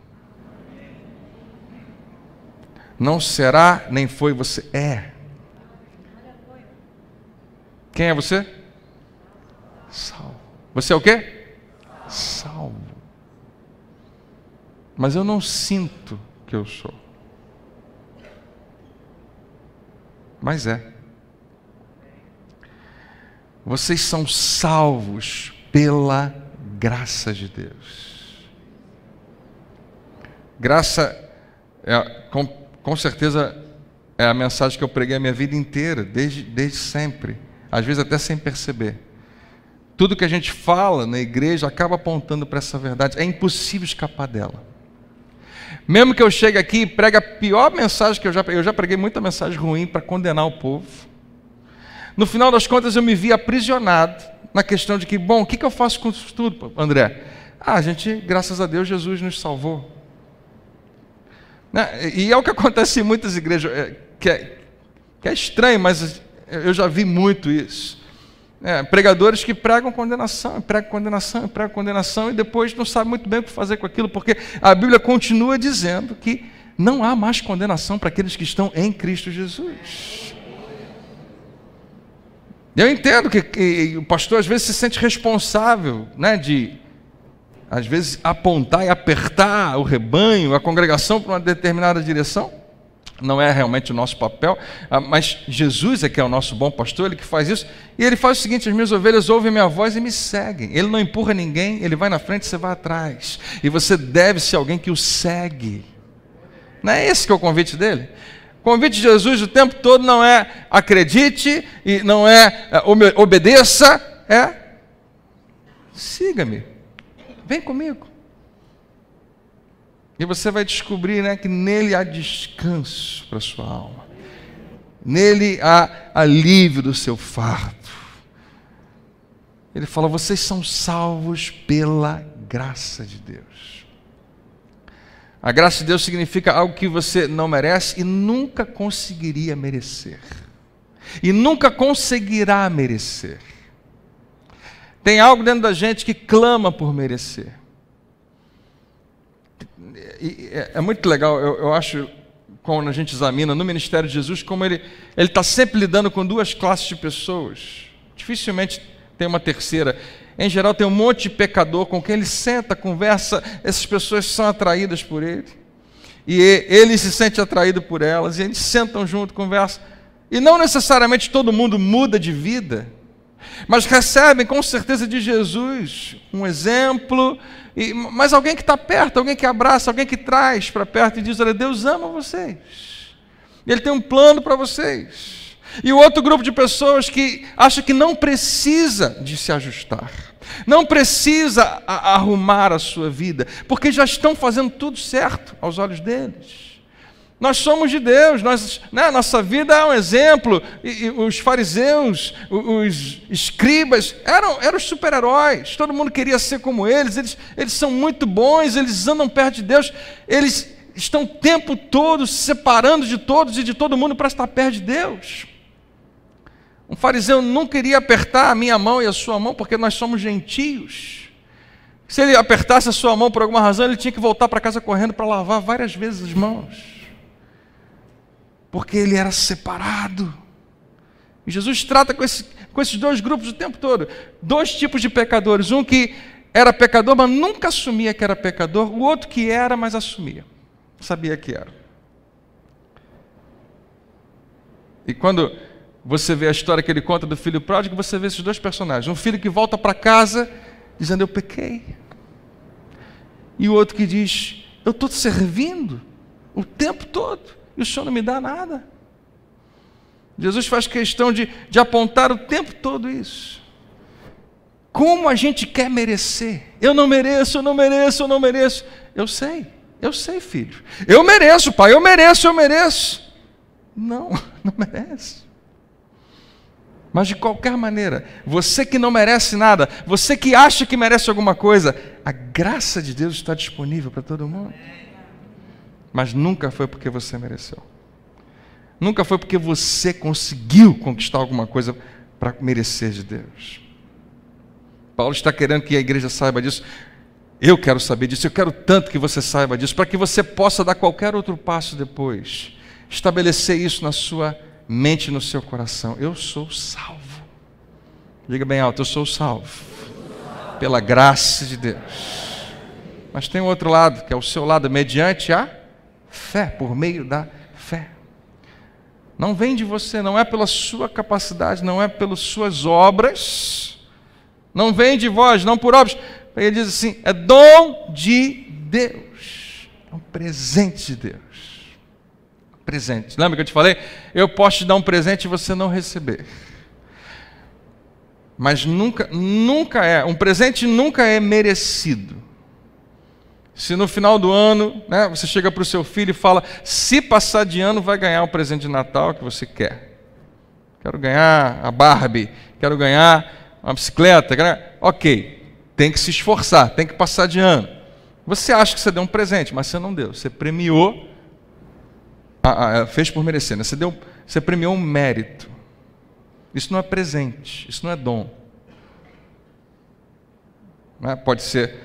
Não será, nem foi, você é. Quem é você? Salvo. Você é o quê? Salvo. Mas eu não sinto que eu sou. Mas é. Vocês são salvos pela graça de Deus. Graça, com certeza, é a mensagem que eu preguei a minha vida inteira, desde sempre, às vezes até sem perceber. Tudo que a gente fala na igreja acaba apontando para essa verdade, é impossível escapar dela. Mesmo que eu chegue aqui e pregue a pior mensagem que eu já preguei muita mensagem ruim para condenar o povo, no final das contas eu me vi aprisionado na questão de que, bom, o que eu faço com isso tudo, André? A gente, graças a Deus, Jesus nos salvou. E é o que acontece em muitas igrejas, que é estranho, mas eu já vi muito isso. Pregadores que pregam condenação, e depois não sabem muito bem o que fazer com aquilo, porque a Bíblia continua dizendo que não há mais condenação para aqueles que estão em Cristo Jesus. Eu entendo que o pastor às vezes se sente responsável, de às vezes apontar e apertar o rebanho, a congregação para uma determinada direção. Não é realmente o nosso papel, mas Jesus é que é o nosso bom pastor, Ele que faz isso, e Ele faz o seguinte: as minhas ovelhas ouvem minha voz e me seguem. Ele não empurra ninguém, Ele vai na frente e você vai atrás, e você deve ser alguém que o segue. Não é esse que é o convite dele? O convite de Jesus o tempo todo não é acredite, e não é obedeça, é siga-me, vem comigo. E você vai descobrir, que nele há descanso para a sua alma. Nele há alívio do seu fardo. Ele fala, vocês são salvos pela graça de Deus. A graça de Deus significa algo que você não merece e nunca conseguiria merecer. E nunca conseguirá merecer. Tem algo dentro da gente que clama por merecer. E é muito legal, eu acho, quando a gente examina no ministério de Jesus, como ele está sempre lidando com duas classes de pessoas. Dificilmente tem uma terceira. Em geral tem um monte de pecador com quem ele senta, conversa, essas pessoas são atraídas por ele. E ele se sente atraído por elas, e eles sentam junto, conversam. E não necessariamente todo mundo muda de vida, mas recebem com certeza de Jesus um exemplo, mas alguém que está perto, alguém que abraça, alguém que traz para perto e diz, olha, Deus ama vocês. Ele tem um plano para vocês. E o outro grupo de pessoas que acha que não precisa de se ajustar, não precisa arrumar a sua vida, porque já estão fazendo tudo certo aos olhos deles. Nós somos de Deus, nossa vida é um exemplo. E os fariseus, os escribas, eram os super-heróis. Todo mundo queria ser como eles são muito bons, eles andam perto de Deus, eles estão o tempo todo se separando de todos e de todo mundo para estar perto de Deus. Um fariseu nunca iria apertar a minha mão e a sua mão, porque nós somos gentios. Se ele apertasse a sua mão por alguma razão, ele tinha que voltar para casa correndo para lavar várias vezes as mãos, porque ele era separado. E Jesus trata com esses dois grupos o tempo todo. Dois tipos de pecadores. Um que era pecador, mas nunca assumia que era pecador. O outro que era, mas assumia. Sabia que era. E quando você vê a história que ele conta do filho pródigo, você vê esses dois personagens. Um filho que volta para casa dizendo, eu pequei. E o outro que diz, eu estou te servindo o tempo todo e o Senhor não me dá nada. Jesus faz questão de apontar o tempo todo isso. Como a gente quer merecer. Eu não mereço, eu não mereço, eu não mereço. Eu sei, filho. Eu mereço, pai, eu mereço. Não merece. Mas de qualquer maneira, você que não merece nada, você que acha que merece alguma coisa, a graça de Deus está disponível para todo mundo. Mas nunca foi porque você mereceu. Nunca foi porque você conseguiu conquistar alguma coisa para merecer de Deus. Paulo está querendo que a igreja saiba disso. Eu quero saber disso, eu quero tanto que você saiba disso, para que você possa dar qualquer outro passo depois. Estabelecer isso na sua mente e no seu coração. Eu sou salvo. Diga bem alto, eu sou salvo. Pela graça de Deus. Mas tem um outro lado, que é o seu lado, mediante a fé, por meio da fé. Não vem de você, não é pela sua capacidade, não é pelas suas obras, não vem de vós, não por obras. Ele diz assim, é dom de Deus, é um presente de Deus. Presente. Lembra que eu te falei? Eu posso te dar um presente e você não receber. Mas um presente nunca é merecido. Se no final do ano, você chega para o seu filho e fala, se passar de ano vai ganhar o presente de Natal que você quer. Quero ganhar a Barbie, quero ganhar uma bicicleta. Ok, tem que se esforçar, tem que passar de ano. Você acha que você deu um presente, mas você não deu. Você premiou, fez por merecer, né? Você premiou um mérito. Isso não é presente, isso não é dom. Pode ser...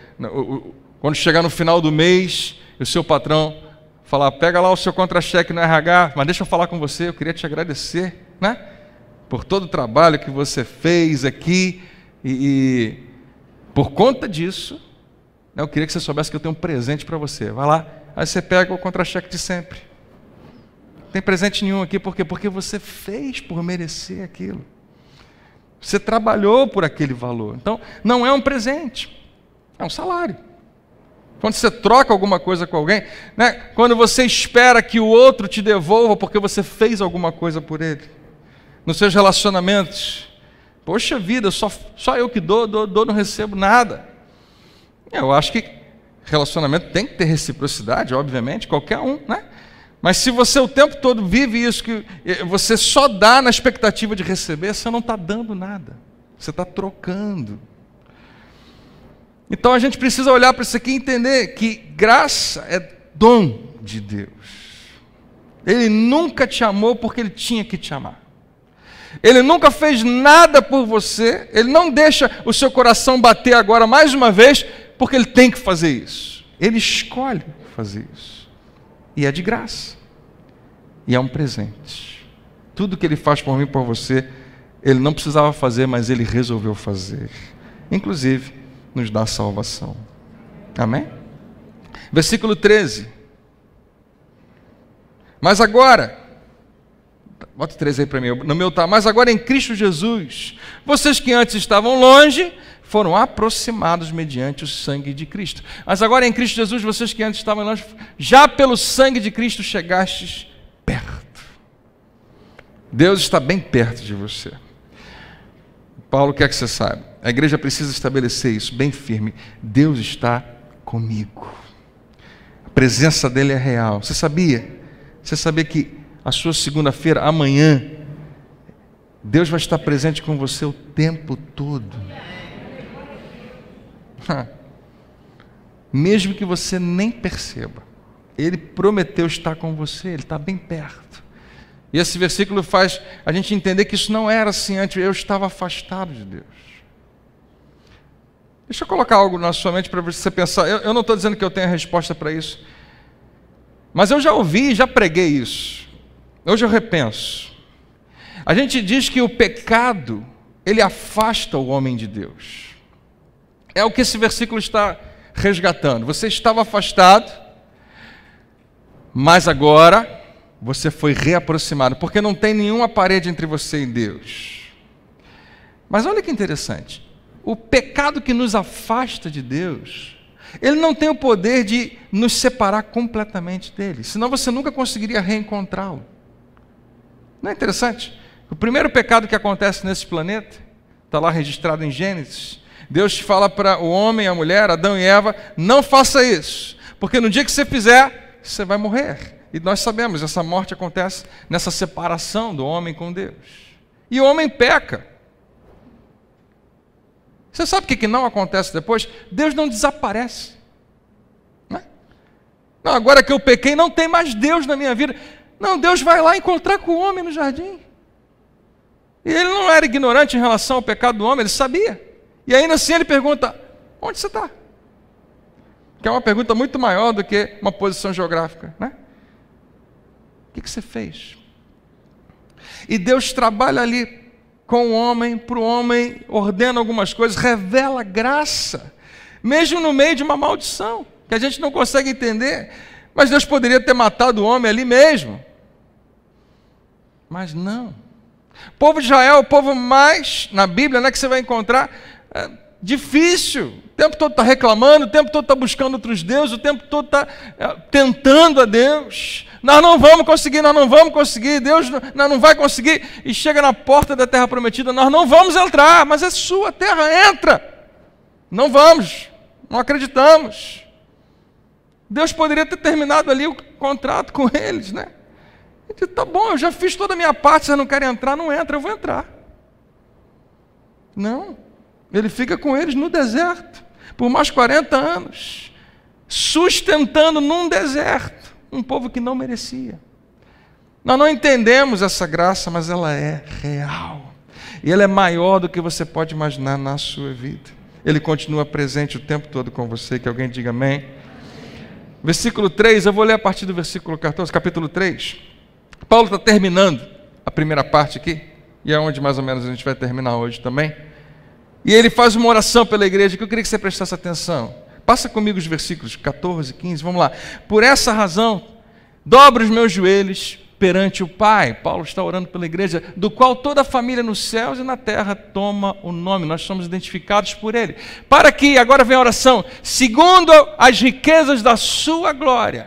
Quando chegar no final do mês, o seu patrão falar, pega lá o seu contra-cheque no RH, mas deixa eu falar com você, eu queria te agradecer, por todo o trabalho que você fez aqui, e por conta disso, eu queria que você soubesse que eu tenho um presente para você. Vai lá, aí você pega o contra-cheque de sempre. Não tem presente nenhum aqui, por quê? Porque você fez por merecer aquilo. Você trabalhou por aquele valor. Então, não é um presente, é um salário. Quando você troca alguma coisa com alguém, quando você espera que o outro te devolva porque você fez alguma coisa por ele. Nos seus relacionamentos, poxa vida, só eu que dou, não recebo nada. Eu acho que relacionamento tem que ter reciprocidade, obviamente, qualquer um, Mas se você o tempo todo vive isso, que você só dá na expectativa de receber, você não está dando nada, você está trocando. Então a gente precisa olhar para isso aqui e entender que graça é dom de Deus. Ele nunca te amou porque Ele tinha que te amar. Ele nunca fez nada por você, Ele não deixa o seu coração bater agora mais uma vez porque Ele tem que fazer isso. Ele escolhe fazer isso. E é de graça. E é um presente. Tudo que Ele faz por mim e por você, Ele não precisava fazer, mas Ele resolveu fazer. Inclusive, nos dá salvação. Amém? Versículo 13. Mas agora, bota o 13 aí para mim, no meu tá, mas agora em Cristo Jesus, vocês que antes estavam longe, foram aproximados mediante o sangue de Cristo. Mas agora em Cristo Jesus, vocês que antes estavam longe, já pelo sangue de Cristo chegastes perto. Deus está bem perto de você. Paulo quer que você saiba. A igreja precisa estabelecer isso bem firme. Deus está comigo. A presença dele é real. Você sabia? Você sabia que a sua segunda-feira, amanhã, Deus vai estar presente com você o tempo todo? Mesmo que você nem perceba. Ele prometeu estar com você, Ele está bem perto. E esse versículo faz a gente entender que isso não era assim antes. Eu estava afastado de Deus. Deixa eu colocar algo na sua mente para você pensar. Eu não estou dizendo que eu tenho a resposta para isso. Mas eu já ouvi, já preguei isso. Hoje eu repenso. A gente diz que o pecado, ele afasta o homem de Deus. É o que esse versículo está resgatando. Você estava afastado, mas agora você foi reaproximado, porque não tem nenhuma parede entre você e Deus. Mas olha que interessante. O pecado que nos afasta de Deus, ele não tem o poder de nos separar completamente dele, senão você nunca conseguiria reencontrá-lo. Não é interessante? O primeiro pecado que acontece nesse planeta, está lá registrado em Gênesis, Deus fala para o homem e a mulher, Adão e Eva, não faça isso, porque no dia que você fizer, você vai morrer. E nós sabemos, essa morte acontece nessa separação do homem com Deus. E o homem peca. Você sabe o que não acontece depois? Deus não desaparece. Não, agora que eu pequei, não tem mais Deus na minha vida. Não, Deus vai lá encontrar com o homem no jardim. E ele não era ignorante em relação ao pecado do homem, ele sabia. E ainda assim ele pergunta, onde você está? Que é uma pergunta muito maior do que uma posição geográfica, né? O que você fez? E Deus trabalha ali com o homem, para o homem, ordena algumas coisas, revela graça, mesmo no meio de uma maldição, que a gente não consegue entender, mas Deus poderia ter matado o homem ali mesmo. Mas não. O povo de Israel é o povo mais, na Bíblia, né, que você vai encontrar, difícil. O tempo todo está reclamando, o tempo todo está buscando outros deuses, o tempo todo está tentando a Deus. Nós não vamos conseguir, Deus não vai conseguir. E chega na porta da terra prometida, nós não vamos entrar, mas é sua terra, entra. Não vamos, não acreditamos. Deus poderia ter terminado ali o contrato com eles, né? Ele disse, tá bom, eu já fiz toda a minha parte, vocês não querem entrar, não entra, eu vou entrar. Não, ele fica com eles no deserto, por mais 40 anos, sustentando num deserto um povo que não merecia. Nós não entendemos essa graça, mas ela é real. E ela é maior do que você pode imaginar na sua vida. Ele continua presente o tempo todo com você. Que alguém diga amém. Versículo 3, eu vou ler a partir do versículo 14, capítulo 3. Paulo está terminando a primeira parte aqui, e é onde mais ou menos a gente vai terminar hoje também. E ele faz uma oração pela igreja, que eu queria que você prestasse atenção. Passa comigo os versículos 14 e 15, vamos lá. Por essa razão, dobro os meus joelhos perante o Pai. Paulo está orando pela igreja, do qual toda a família nos céus e na terra toma o nome. Nós somos identificados por Ele. Para que, agora vem a oração, segundo as riquezas da sua glória,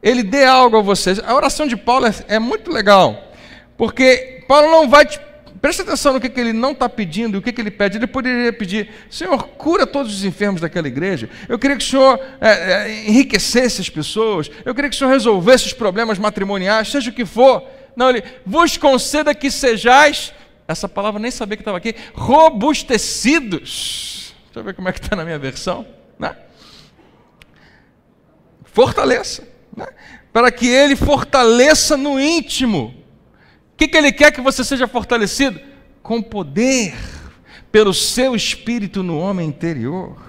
Ele dê algo a vocês. A oração de Paulo é muito legal, porque Paulo não vai te... Presta atenção no que ele não está pedindo, o que ele pede. Ele poderia pedir, Senhor, cura todos os enfermos daquela igreja. Eu queria que o Senhor enriquecesse as pessoas. Eu queria que o Senhor resolvesse os problemas matrimoniais, seja o que for. Não, ele vos conceda que sejais, essa palavra nem sabia que estava aqui, robustecidos. Deixa eu ver como é que está na minha versão. Né? Fortaleça. Né? Para que ele fortaleça no íntimo. O que ele quer que você seja fortalecido? Com poder, pelo seu espírito no homem interior.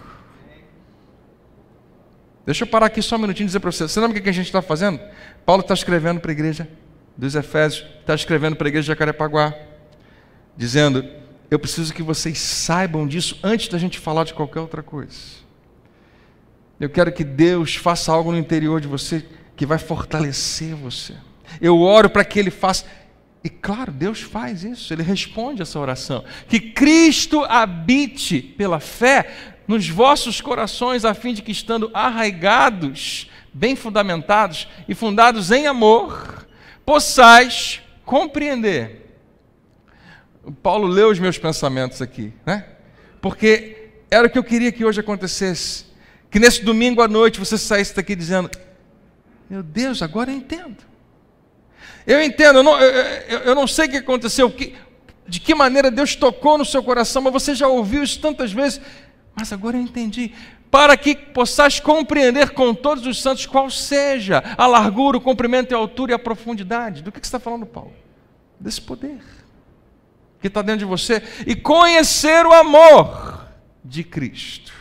Deixa eu parar aqui só um minutinho e dizer para você. Você lembra o que a gente está fazendo? Paulo está escrevendo para a igreja dos Efésios, está escrevendo para a igreja de Jacarepaguá, dizendo, eu preciso que vocês saibam disso antes da gente falar de qualquer outra coisa. Eu quero que Deus faça algo no interior de você que vai fortalecer você. Eu oro para que Ele faça... E claro, Deus faz isso, Ele responde essa oração. Que Cristo habite pela fé nos vossos corações, a fim de que, estando arraigados, bem fundamentados e fundados em amor, possais compreender Paulo leu os meus pensamentos aqui, né? Porque era o que eu queria que hoje acontecesse. Que nesse domingo à noite você saísse daqui dizendo: meu Deus, agora eu entendo. Eu entendo, eu não sei o que aconteceu, de que maneira Deus tocou no seu coração, mas você já ouviu isso tantas vezes, mas agora eu entendi. Para que possais compreender com todos os santos qual seja a largura, o comprimento, a altura e a profundidade. Do que você está falando, Paulo? Desse poder que está dentro de você. E conhecer o amor de Cristo.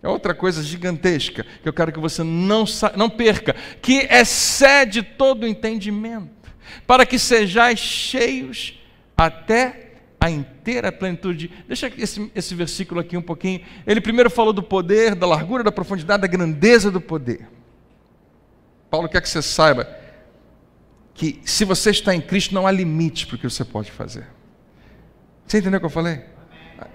É outra coisa gigantesca que eu quero que você não perca, que excede todo o entendimento, para que sejais cheios até a inteira plenitude. Deixa esse versículo aqui um pouquinho. Ele primeiro falou do poder, da largura, da profundidade, da grandeza do poder. Paulo quer que você saiba que se você está em Cristo não há limite para o que você pode fazer. Você entendeu o que eu falei?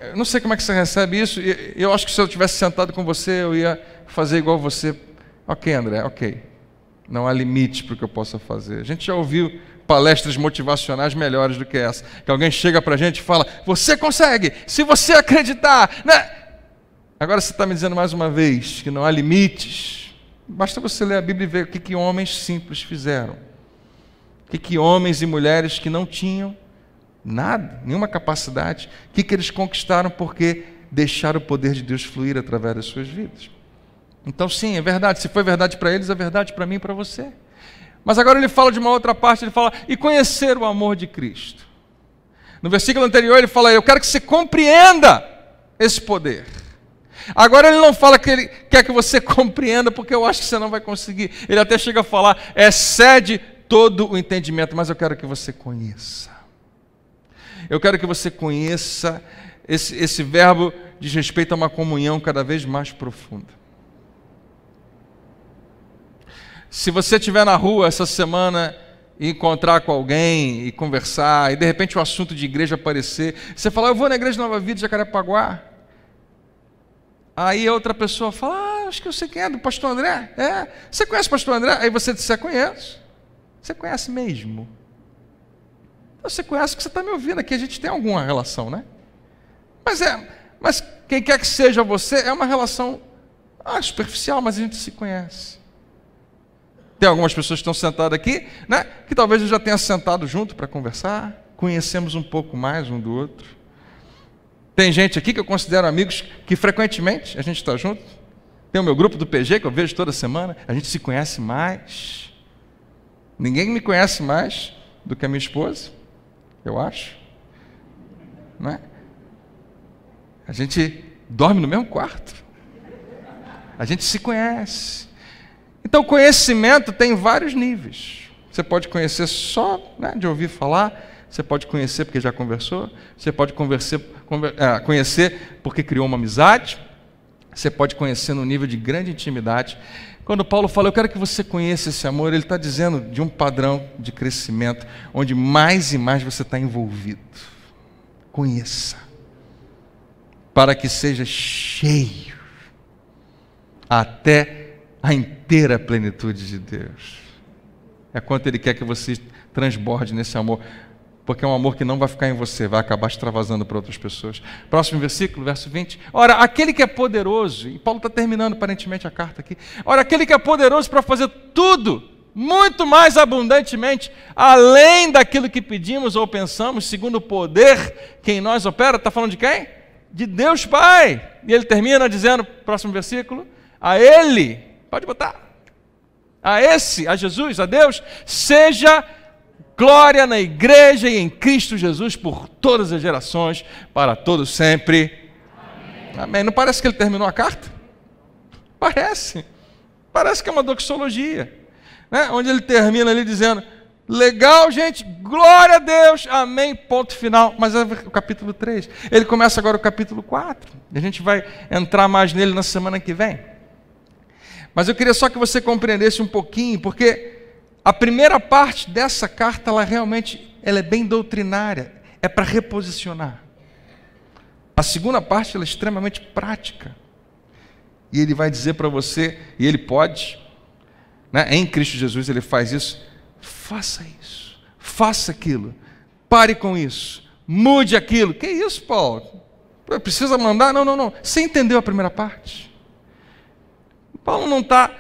Eu não sei como é que você recebe isso. Eu acho que se eu tivesse sentado com você, eu ia fazer igual você. Ok, André, ok. Não há limite para o que eu possa fazer. A gente já ouviu palestras motivacionais melhores do que essa. Que alguém chega para a gente e fala: você consegue, se você acreditar, né? Agora você está me dizendo mais uma vez que não há limites. Basta você ler a Bíblia e ver o que homens simples fizeram. O que homens e mulheres que não tinham nada, nenhuma capacidade, o que eles conquistaram porque deixaram o poder de Deus fluir através das suas vidas. Então sim, é verdade, se foi verdade para eles, é verdade para mim e para você. Mas agora ele fala de uma outra parte, ele fala: e conhecer o amor de Cristo. No versículo anterior ele fala: eu quero que você compreenda esse poder. Agora ele não fala que ele quer que você compreenda, porque eu acho que você não vai conseguir. Ele até chega a falar: excede todo o entendimento, mas eu quero que você conheça. Eu quero que você conheça. Esse verbo diz respeito a uma comunhão cada vez mais profunda. Se você estiver na rua essa semana e encontrar com alguém e conversar, e de repente o assunto de igreja aparecer, você fala: eu vou na igreja Nova Vida de Jacarepaguá. Aí a outra pessoa fala: acho que eu sei quem é, do pastor André. É, você conhece o pastor André? Aí você diz: conheço. Você conhece mesmo? Você conhece que você está me ouvindo aqui, a gente tem alguma relação, né? Mas quem quer que seja você, é uma relação superficial, mas a gente se conhece. Tem algumas pessoas que estão sentadas aqui, né, que talvez eu já tenha sentado junto para conversar, conhecemos um pouco mais um do outro. Tem gente aqui que eu considero amigos que frequentemente a gente está junto. Tem o meu grupo do PG que eu vejo toda semana, a gente se conhece mais. Ninguém me conhece mais do que a minha esposa, eu acho, não é? A gente dorme no mesmo quarto, a gente se conhece. Então, conhecimento tem vários níveis. Você pode conhecer só, né, de ouvir falar, você pode conhecer porque já conversou, você pode conhecer porque criou uma amizade, você pode conhecer no nível de grande intimidade. Quando Paulo fala: eu quero que você conheça esse amor, ele está dizendo de um padrão de crescimento, onde mais e mais você está envolvido. Conheça, para que seja cheio até a inteira plenitude de Deus. É quanto Ele quer que você transborde nesse amor, porque é um amor que não vai ficar em você, vai acabar extravasando para outras pessoas. Próximo versículo, verso 20. Ora, aquele que é poderoso, e Paulo está terminando aparentemente a carta aqui. Ora, aquele que é poderoso para fazer tudo, muito mais abundantemente, além daquilo que pedimos ou pensamos, segundo o poder que em nós opera. Está falando de quem? De Deus Pai. E ele termina dizendo, próximo versículo: a Ele, pode botar, a Jesus, a Deus, seja glória na igreja e em Cristo Jesus por todas as gerações, para todos sempre. Amém. Amém. Não parece que ele terminou a carta? Parece que é uma doxologia, né? Onde ele termina ali dizendo: legal, gente, glória a Deus, amém, ponto final. Mas é o capítulo 3. Ele começa agora o capítulo 4. E a gente vai entrar mais nele na semana que vem. Mas eu queria só que você compreendesse um pouquinho, porque a primeira parte dessa carta, ela é bem doutrinária, é para reposicionar. A segunda parte, ela é extremamente prática. E ele vai dizer para você, e ele pode, né, em Cristo Jesus ele faz isso: faça isso, faça aquilo, pare com isso, mude aquilo. Que isso, Paulo? Precisa mandar? Não. Você entendeu a primeira parte? Paulo não está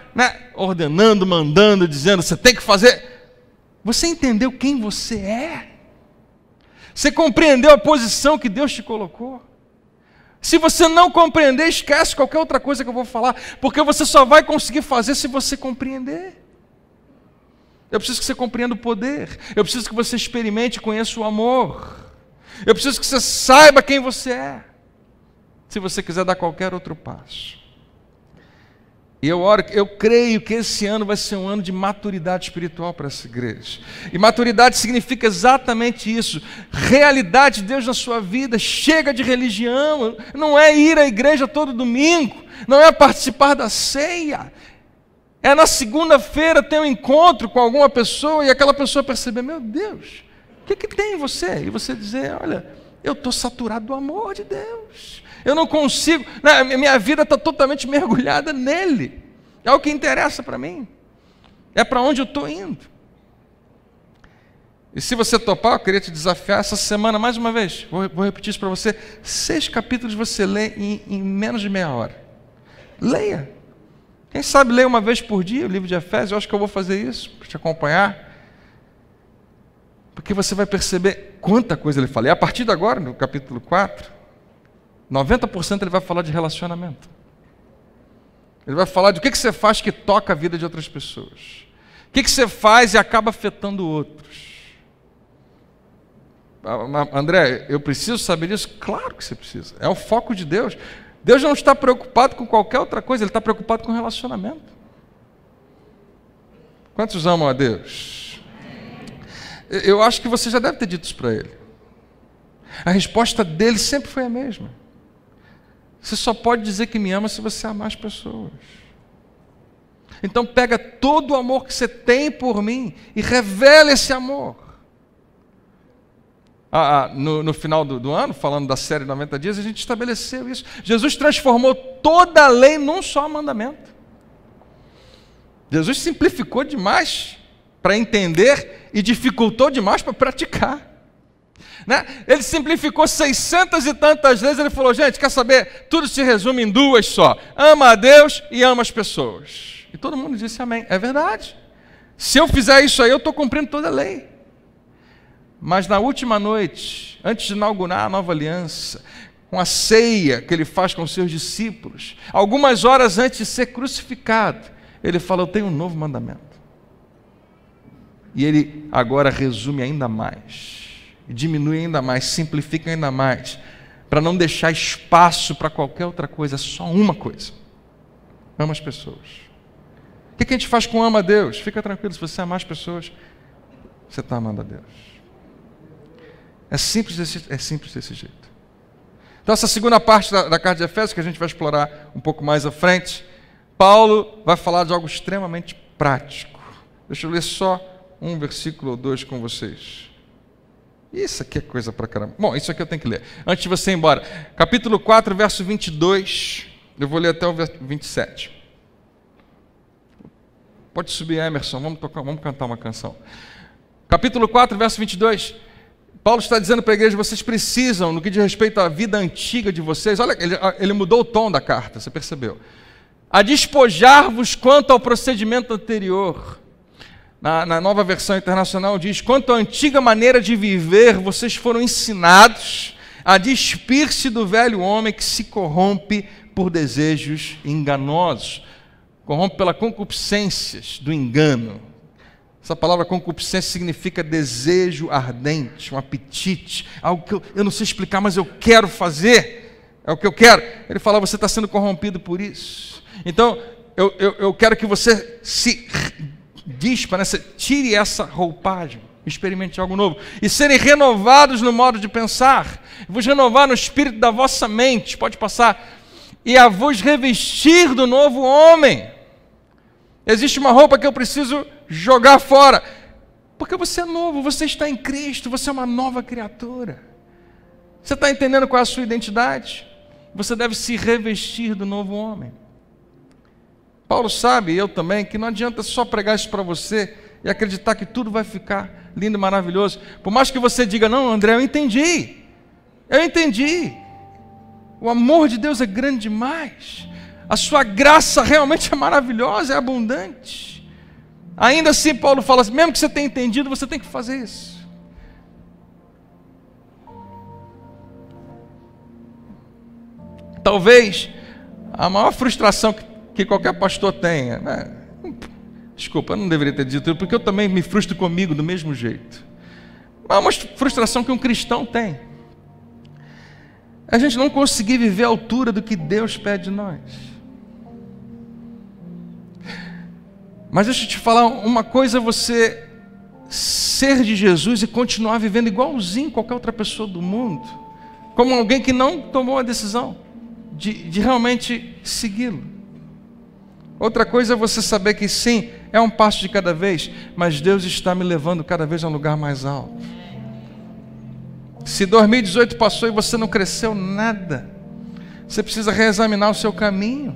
ordenando, mandando, dizendo, você tem que fazer. Você entendeu quem você é? Você compreendeu a posição que Deus te colocou? Se você não compreender, esquece qualquer outra coisa que eu vou falar, porque você só vai conseguir fazer se você compreender. Eu preciso que você compreenda o poder. Eu preciso que você experimente e conheça o amor. Eu preciso que você saiba quem você é, se você quiser dar qualquer outro passo. E eu creio que esse ano vai ser um ano de maturidade espiritual para essa igreja. E maturidade significa exatamente isso. Realidade de Deus na sua vida. Chega de religião. Não é ir à igreja todo domingo. Não é participar da ceia. É na segunda-feira ter um encontro com alguma pessoa e aquela pessoa perceber, meu Deus, o que tem em você? E você dizer, olha, eu estou saturado do amor de Deus. Eu não consigo, minha vida está totalmente mergulhada nele. É o que interessa para mim. É para onde eu estou indo. E se você topar, eu queria te desafiar essa semana, mais uma vez, vou repetir isso para você, 6 capítulos você lê em menos de meia hora. Leia. Quem sabe leia uma vez por dia o livro de Efésios. Eu acho que eu vou fazer isso, para te acompanhar. Porque você vai perceber quanta coisa ele fala. E a partir de agora, no capítulo 4, 90% ele vai falar de relacionamento. Ele vai falar de o que você faz que toca a vida de outras pessoas. O que você faz e acaba afetando outros. André, eu preciso saber disso? Claro que você precisa. É o foco de Deus. Deus não está preocupado com qualquer outra coisa, Ele está preocupado com relacionamento. Quantos amam a Deus? Eu acho que você já deve ter dito isso para Ele. A resposta dele sempre foi a mesma. Você só pode dizer que me ama se você amar as pessoas. Então pega todo o amor que você tem por mim e revela esse amor. No final do ano, falando da série 90 dias, a gente estabeleceu isso. Jesus transformou toda a lei num só mandamento. Jesus simplificou demais para entender e dificultou demais para praticar. Ele simplificou 600 e tantas leis. Ele falou, gente, quer saber? Tudo se resume em 2 só. Ama a Deus e ama as pessoas. E todo mundo disse amém. É verdade. Se eu fizer isso aí, eu estou cumprindo toda a lei. Mas na última noite, antes de inaugurar a nova aliança, com a ceia que ele faz com os seus discípulos, algumas horas antes de ser crucificado, ele fala, eu tenho um novo mandamento. E ele agora resume ainda mais, diminui ainda mais, simplifica ainda mais, para não deixar espaço para qualquer outra coisa, é só uma coisa. Ama as pessoas. O que a gente faz com ama a Deus? Fica tranquilo, se você amar as pessoas, você está amando a Deus. É simples desse jeito. Então essa segunda parte da carta de Efésios, que a gente vai explorar um pouco mais à frente, Paulo vai falar de algo extremamente prático. Deixa eu ler só um versículo ou 2 com vocês. Isso aqui é coisa pra caramba. Bom, isso aqui eu tenho que ler. Antes de você ir embora. Capítulo 4, verso 22. Eu vou ler até o verso 27. Pode subir, Emerson. Vamos cantar uma canção. Capítulo 4, verso 22. Paulo está dizendo para a igreja, vocês precisam, no que diz respeito à vida antiga de vocês, olha, ele mudou o tom da carta, você percebeu? A despojar-vos quanto ao procedimento anterior. Na nova versão internacional diz, quanto à antiga maneira de viver, vocês foram ensinados a despir-se do velho homem que se corrompe por desejos enganosos. Corrompe pela concupiscências do engano. Essa palavra concupiscência significa desejo ardente, um apetite, algo que eu não sei explicar, mas eu quero fazer, é o que eu quero. Ele fala, você está sendo corrompido por isso. Então, eu quero que você se dispa, você tire essa roupagem, experimente algo novo, e serem renovados no modo de pensar, vos renovar no espírito da vossa mente, pode passar, e a vos revestir do novo homem. Existe uma roupa que eu preciso jogar fora, porque você é novo, você está em Cristo, você é uma nova criatura. Você está entendendo qual é a sua identidade? Você deve se revestir do novo homem. Paulo sabe, e eu também, que não adianta só pregar isso para você e acreditar que tudo vai ficar lindo e maravilhoso. Por mais que você diga, não, André, eu entendi. O amor de Deus é grande demais. A sua graça realmente é maravilhosa, é abundante. Ainda assim, Paulo fala assim, mesmo que você tenha entendido, você tem que fazer isso. Talvez a maior frustração que qualquer pastor tenha, né? Desculpa, eu não deveria ter dito isso, porque eu também me frustro comigo do mesmo jeito. Mas uma frustração que um cristão tem. A gente não conseguir viver à altura do que Deus pede de nós. Mas deixa eu te falar, uma coisa é você ser de Jesus e continuar vivendo igualzinho qualquer outra pessoa do mundo, como alguém que não tomou a decisão de realmente segui-lo. Outra coisa é você saber que sim, é um passo de cada vez, mas Deus está me levando cada vez a um lugar mais alto. Se 2018 passou e você não cresceu nada, você precisa reexaminar o seu caminho.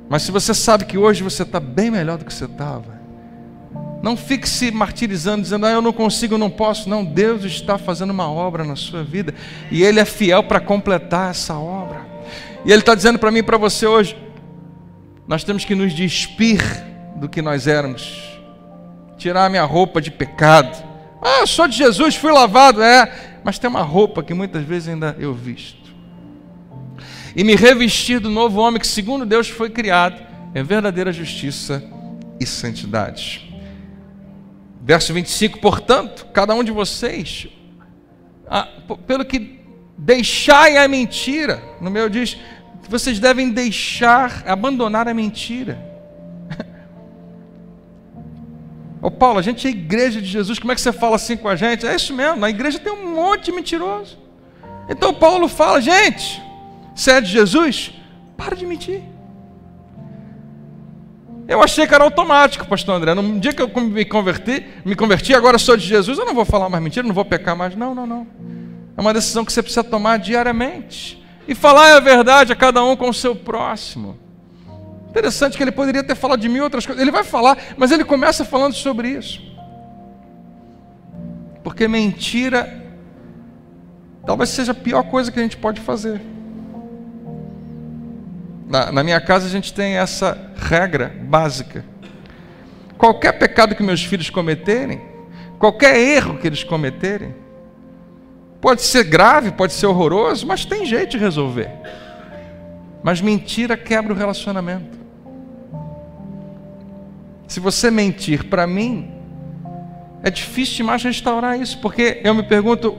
Mas se você sabe que hoje você está bem melhor do que você estava, não fique se martirizando, dizendo, eu não consigo, eu não posso. Não, Deus está fazendo uma obra na sua vida, e Ele é fiel para completar essa obra. E Ele está dizendo para mim e para você hoje, nós temos que nos despir do que nós éramos, tirar a minha roupa de pecado. Eu sou de Jesus, fui lavado, mas tem uma roupa que muitas vezes ainda eu visto. E me revestir do novo homem que segundo Deus foi criado em verdadeira justiça e santidade. Verso 25, portanto, cada um de vocês, pelo que deixai a mentira, no meu diz, vocês devem abandonar a mentira. Ô Paulo, a gente é a igreja de Jesus, como é que você fala assim com a gente? É isso mesmo, na igreja tem um monte de mentiroso. Então Paulo fala, gente, se é de Jesus, para de mentir. Eu achei que era automático, pastor André. No dia que eu me converti, agora sou de Jesus, eu não vou falar mais mentira, não vou pecar mais. Não. É uma decisão que você precisa tomar diariamente. E falar a verdade a cada um com o seu próximo. Interessante que ele poderia ter falado de mil outras coisas. Ele vai falar, mas ele começa falando sobre isso. Porque mentira talvez seja a pior coisa que a gente pode fazer. Na minha casa a gente tem essa regra básica. Qualquer pecado que meus filhos cometerem, qualquer erro que eles cometerem, pode ser grave, pode ser horroroso, mas tem jeito de resolver. Mas mentira quebra o relacionamento. Se você mentir para mim, é difícil demais restaurar isso, porque eu me pergunto,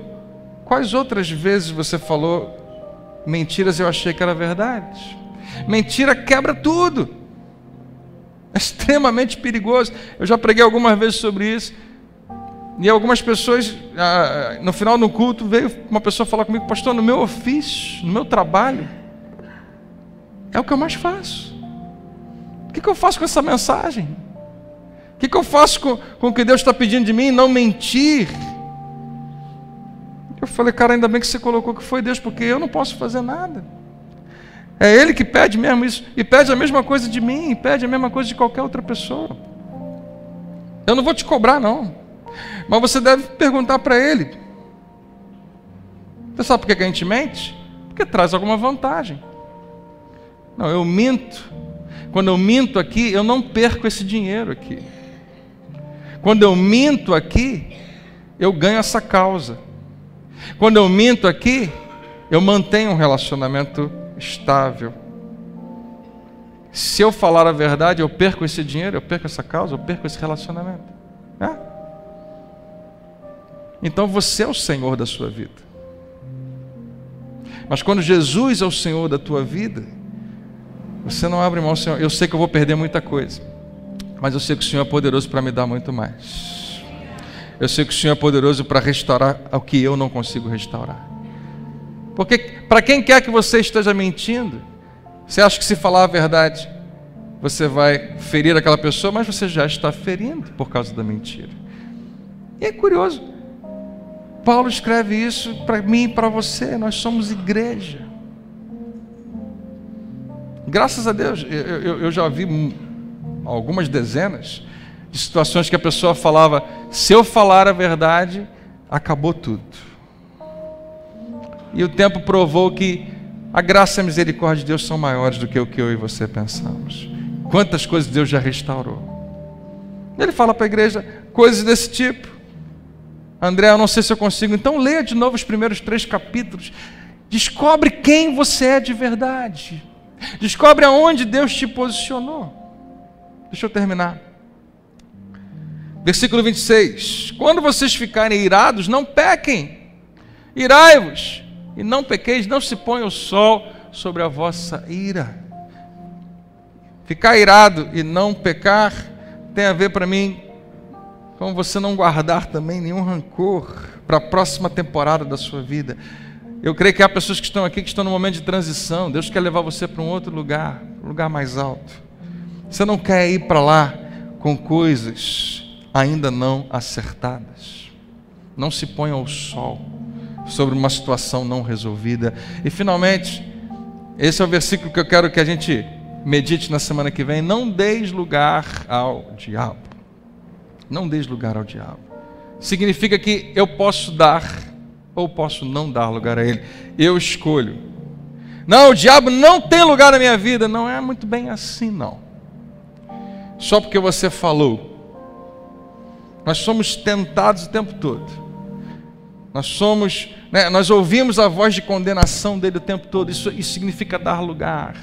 quais outras vezes você falou mentiras e eu achei que era verdade? Mentira quebra tudo. É extremamente perigoso. Eu já preguei algumas vezes sobre isso. E algumas pessoas, no final do culto, veio uma pessoa falar comigo, pastor, no meu ofício, no meu trabalho, é o que eu mais faço. O que eu faço com essa mensagem? O que eu faço com o que Deus está pedindo de mim? Não mentir. Eu falei, cara, ainda bem que você colocou que foi Deus, porque eu não posso fazer nada. É Ele que pede mesmo isso, e pede a mesma coisa de mim, e pede a mesma coisa de qualquer outra pessoa. Eu não vou te cobrar, não. Mas você deve perguntar para Ele. Você sabe por que a gente mente? Porque traz alguma vantagem. Não, eu minto. Quando eu minto aqui, eu não perco esse dinheiro aqui. Quando eu minto aqui, eu ganho essa causa. Quando eu minto aqui, eu mantenho um relacionamento estável. Se eu falar a verdade, eu perco esse dinheiro, eu perco essa causa, eu perco esse relacionamento. Então você é o Senhor da sua vida. Mas quando Jesus é o Senhor da tua vida, você não abre mão, Senhor. Eu sei que eu vou perder muita coisa, mas eu sei que o Senhor é poderoso para me dar muito mais. Eu sei que o Senhor é poderoso para restaurar o que eu não consigo restaurar. Porque para quem quer que você esteja mentindo, você acha que se falar a verdade, você vai ferir aquela pessoa, mas você já está ferindo por causa da mentira. E é curioso, Paulo escreve isso para mim e para você. Nós somos igreja. Graças a Deus, eu já vi algumas dezenas de situações que a pessoa falava, se eu falar a verdade, acabou tudo. E o tempo provou que a graça e a misericórdia de Deus são maiores do que o que eu e você pensamos. Quantas coisas Deus já restaurou. Ele fala para a igreja coisas desse tipo. André, eu não sei se eu consigo, então leia de novo os primeiros 3 capítulos. Descobre quem você é de verdade. Descobre aonde Deus te posicionou. Deixa eu terminar. Versículo 26. Quando vocês ficarem irados, não pequem. Irai-vos e não pequeis, não se ponha o sol sobre a vossa ira. Ficar irado e não pecar tem a ver para mim com você não guardar também nenhum rancor para a próxima temporada da sua vida. Eu creio que há pessoas que estão aqui que estão no momento de transição. Deus quer levar você para um outro lugar, um lugar mais alto. Você não quer ir para lá com coisas ainda não acertadas. Não se ponha ao sol sobre uma situação não resolvida. E finalmente, esse é o versículo que eu quero que a gente medite na semana que vem. Não deis lugar ao diabo. Não deis lugar ao diabo. Significa que eu posso dar ou posso não dar lugar a ele. Eu escolho. Não, o diabo não tem lugar na minha vida. Não é muito bem assim, não. Só porque você falou. Nós somos tentados o tempo todo. Nós ouvimos a voz de condenação dele o tempo todo. Isso significa dar lugar.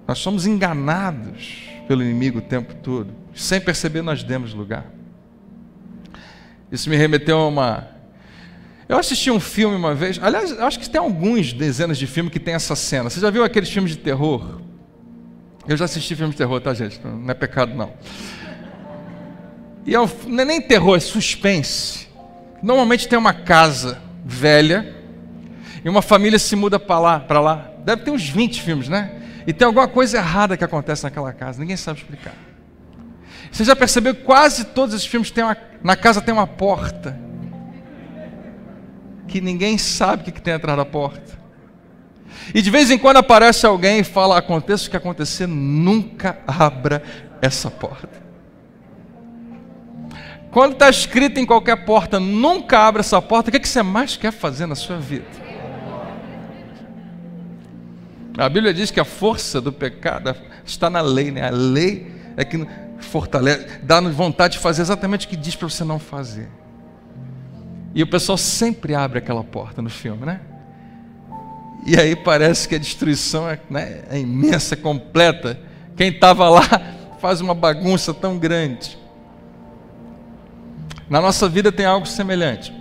Nós somos enganados pelo inimigo o tempo todo. Sem perceber, nós demos lugar. Isso me remeteu a uma... Eu assisti um filme uma vez. Aliás, eu acho que tem alguns dezenas de filmes que tem essa cena. Você já viu aqueles filmes de terror? Eu já assisti filmes de terror, tá, gente? Não é pecado, não. E não é nem terror, é suspense. Normalmente tem uma casa velha e uma família se muda para lá. Deve ter uns 20 filmes, né? E tem alguma coisa errada que acontece naquela casa. Ninguém sabe explicar. Você já percebeu que quase todos esses filmes na casa tem uma porta que ninguém sabe o que tem atrás da porta. E de vez em quando aparece alguém e fala, aconteça o que acontecer, nunca abra essa porta. Quando está escrito em qualquer porta, nunca abra essa porta, o que você mais quer fazer na sua vida? A Bíblia diz que a força do pecado está na lei, né? A lei é que fortalece, dá-nos vontade de fazer exatamente o que diz para você não fazer. E o pessoal sempre abre aquela porta no filme, né? E aí parece que a destruição é imensa, completa. Quem estava lá faz uma bagunça tão grande. Na nossa vida tem algo semelhante.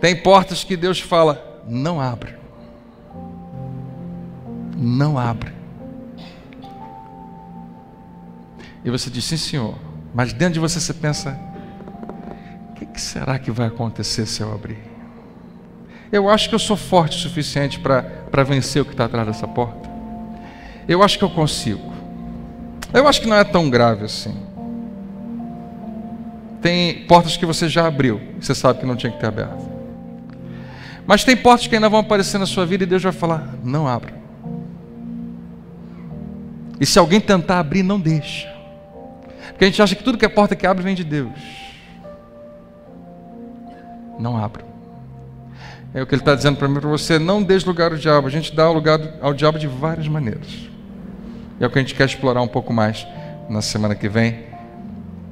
Tem portas que Deus fala, não abre. Não abre. E você diz, sim senhor. Mas dentro de você pensa, o que será que vai acontecer se eu abrir? Eu acho que eu sou forte o suficiente para vencer o que está atrás dessa porta. Eu acho que eu consigo. Eu acho que não é tão grave assim. Tem portas que você já abriu, você sabe que não tinha que ter aberto. Mas tem portas que ainda vão aparecer na sua vida e Deus vai falar, não abra. E se alguém tentar abrir, não deixa. Porque a gente acha que tudo que é porta que abre vem de Deus. Não abra. É o que ele está dizendo para mim, para você, não deixe lugar ao diabo. A gente dá lugar ao diabo de várias maneiras. E é o que a gente quer explorar um pouco mais na semana que vem.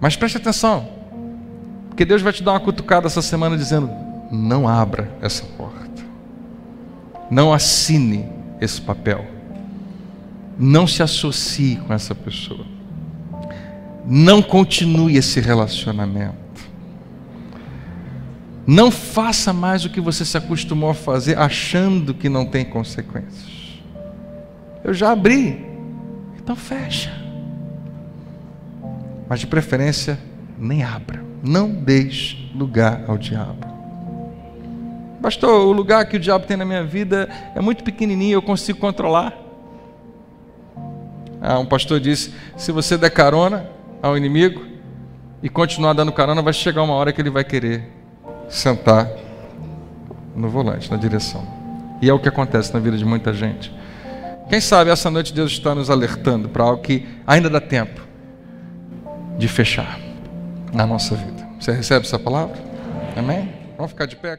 Mas preste atenção. Porque Deus vai te dar uma cutucada essa semana dizendo, não abra essa porta. Não assine esse papel. Não se associe com essa pessoa. Não continue esse relacionamento. Não faça mais o que você se acostumou a fazer, achando que não tem consequências. Eu já abri, então fecha. Mas de preferência, nem abra. Não deixe lugar ao diabo. Pastor, o lugar que o diabo tem na minha vida é muito pequenininho, eu consigo controlar. Um pastor disse, se você der carona ao inimigo e continuar dando carona, vai chegar uma hora que ele vai querer sentar no volante, na direção. E é o que acontece na vida de muita gente. Quem sabe essa noite Deus está nos alertando para algo que ainda dá tempo de fechar na nossa vida. Você recebe essa palavra? Amém? Vamos ficar de pé?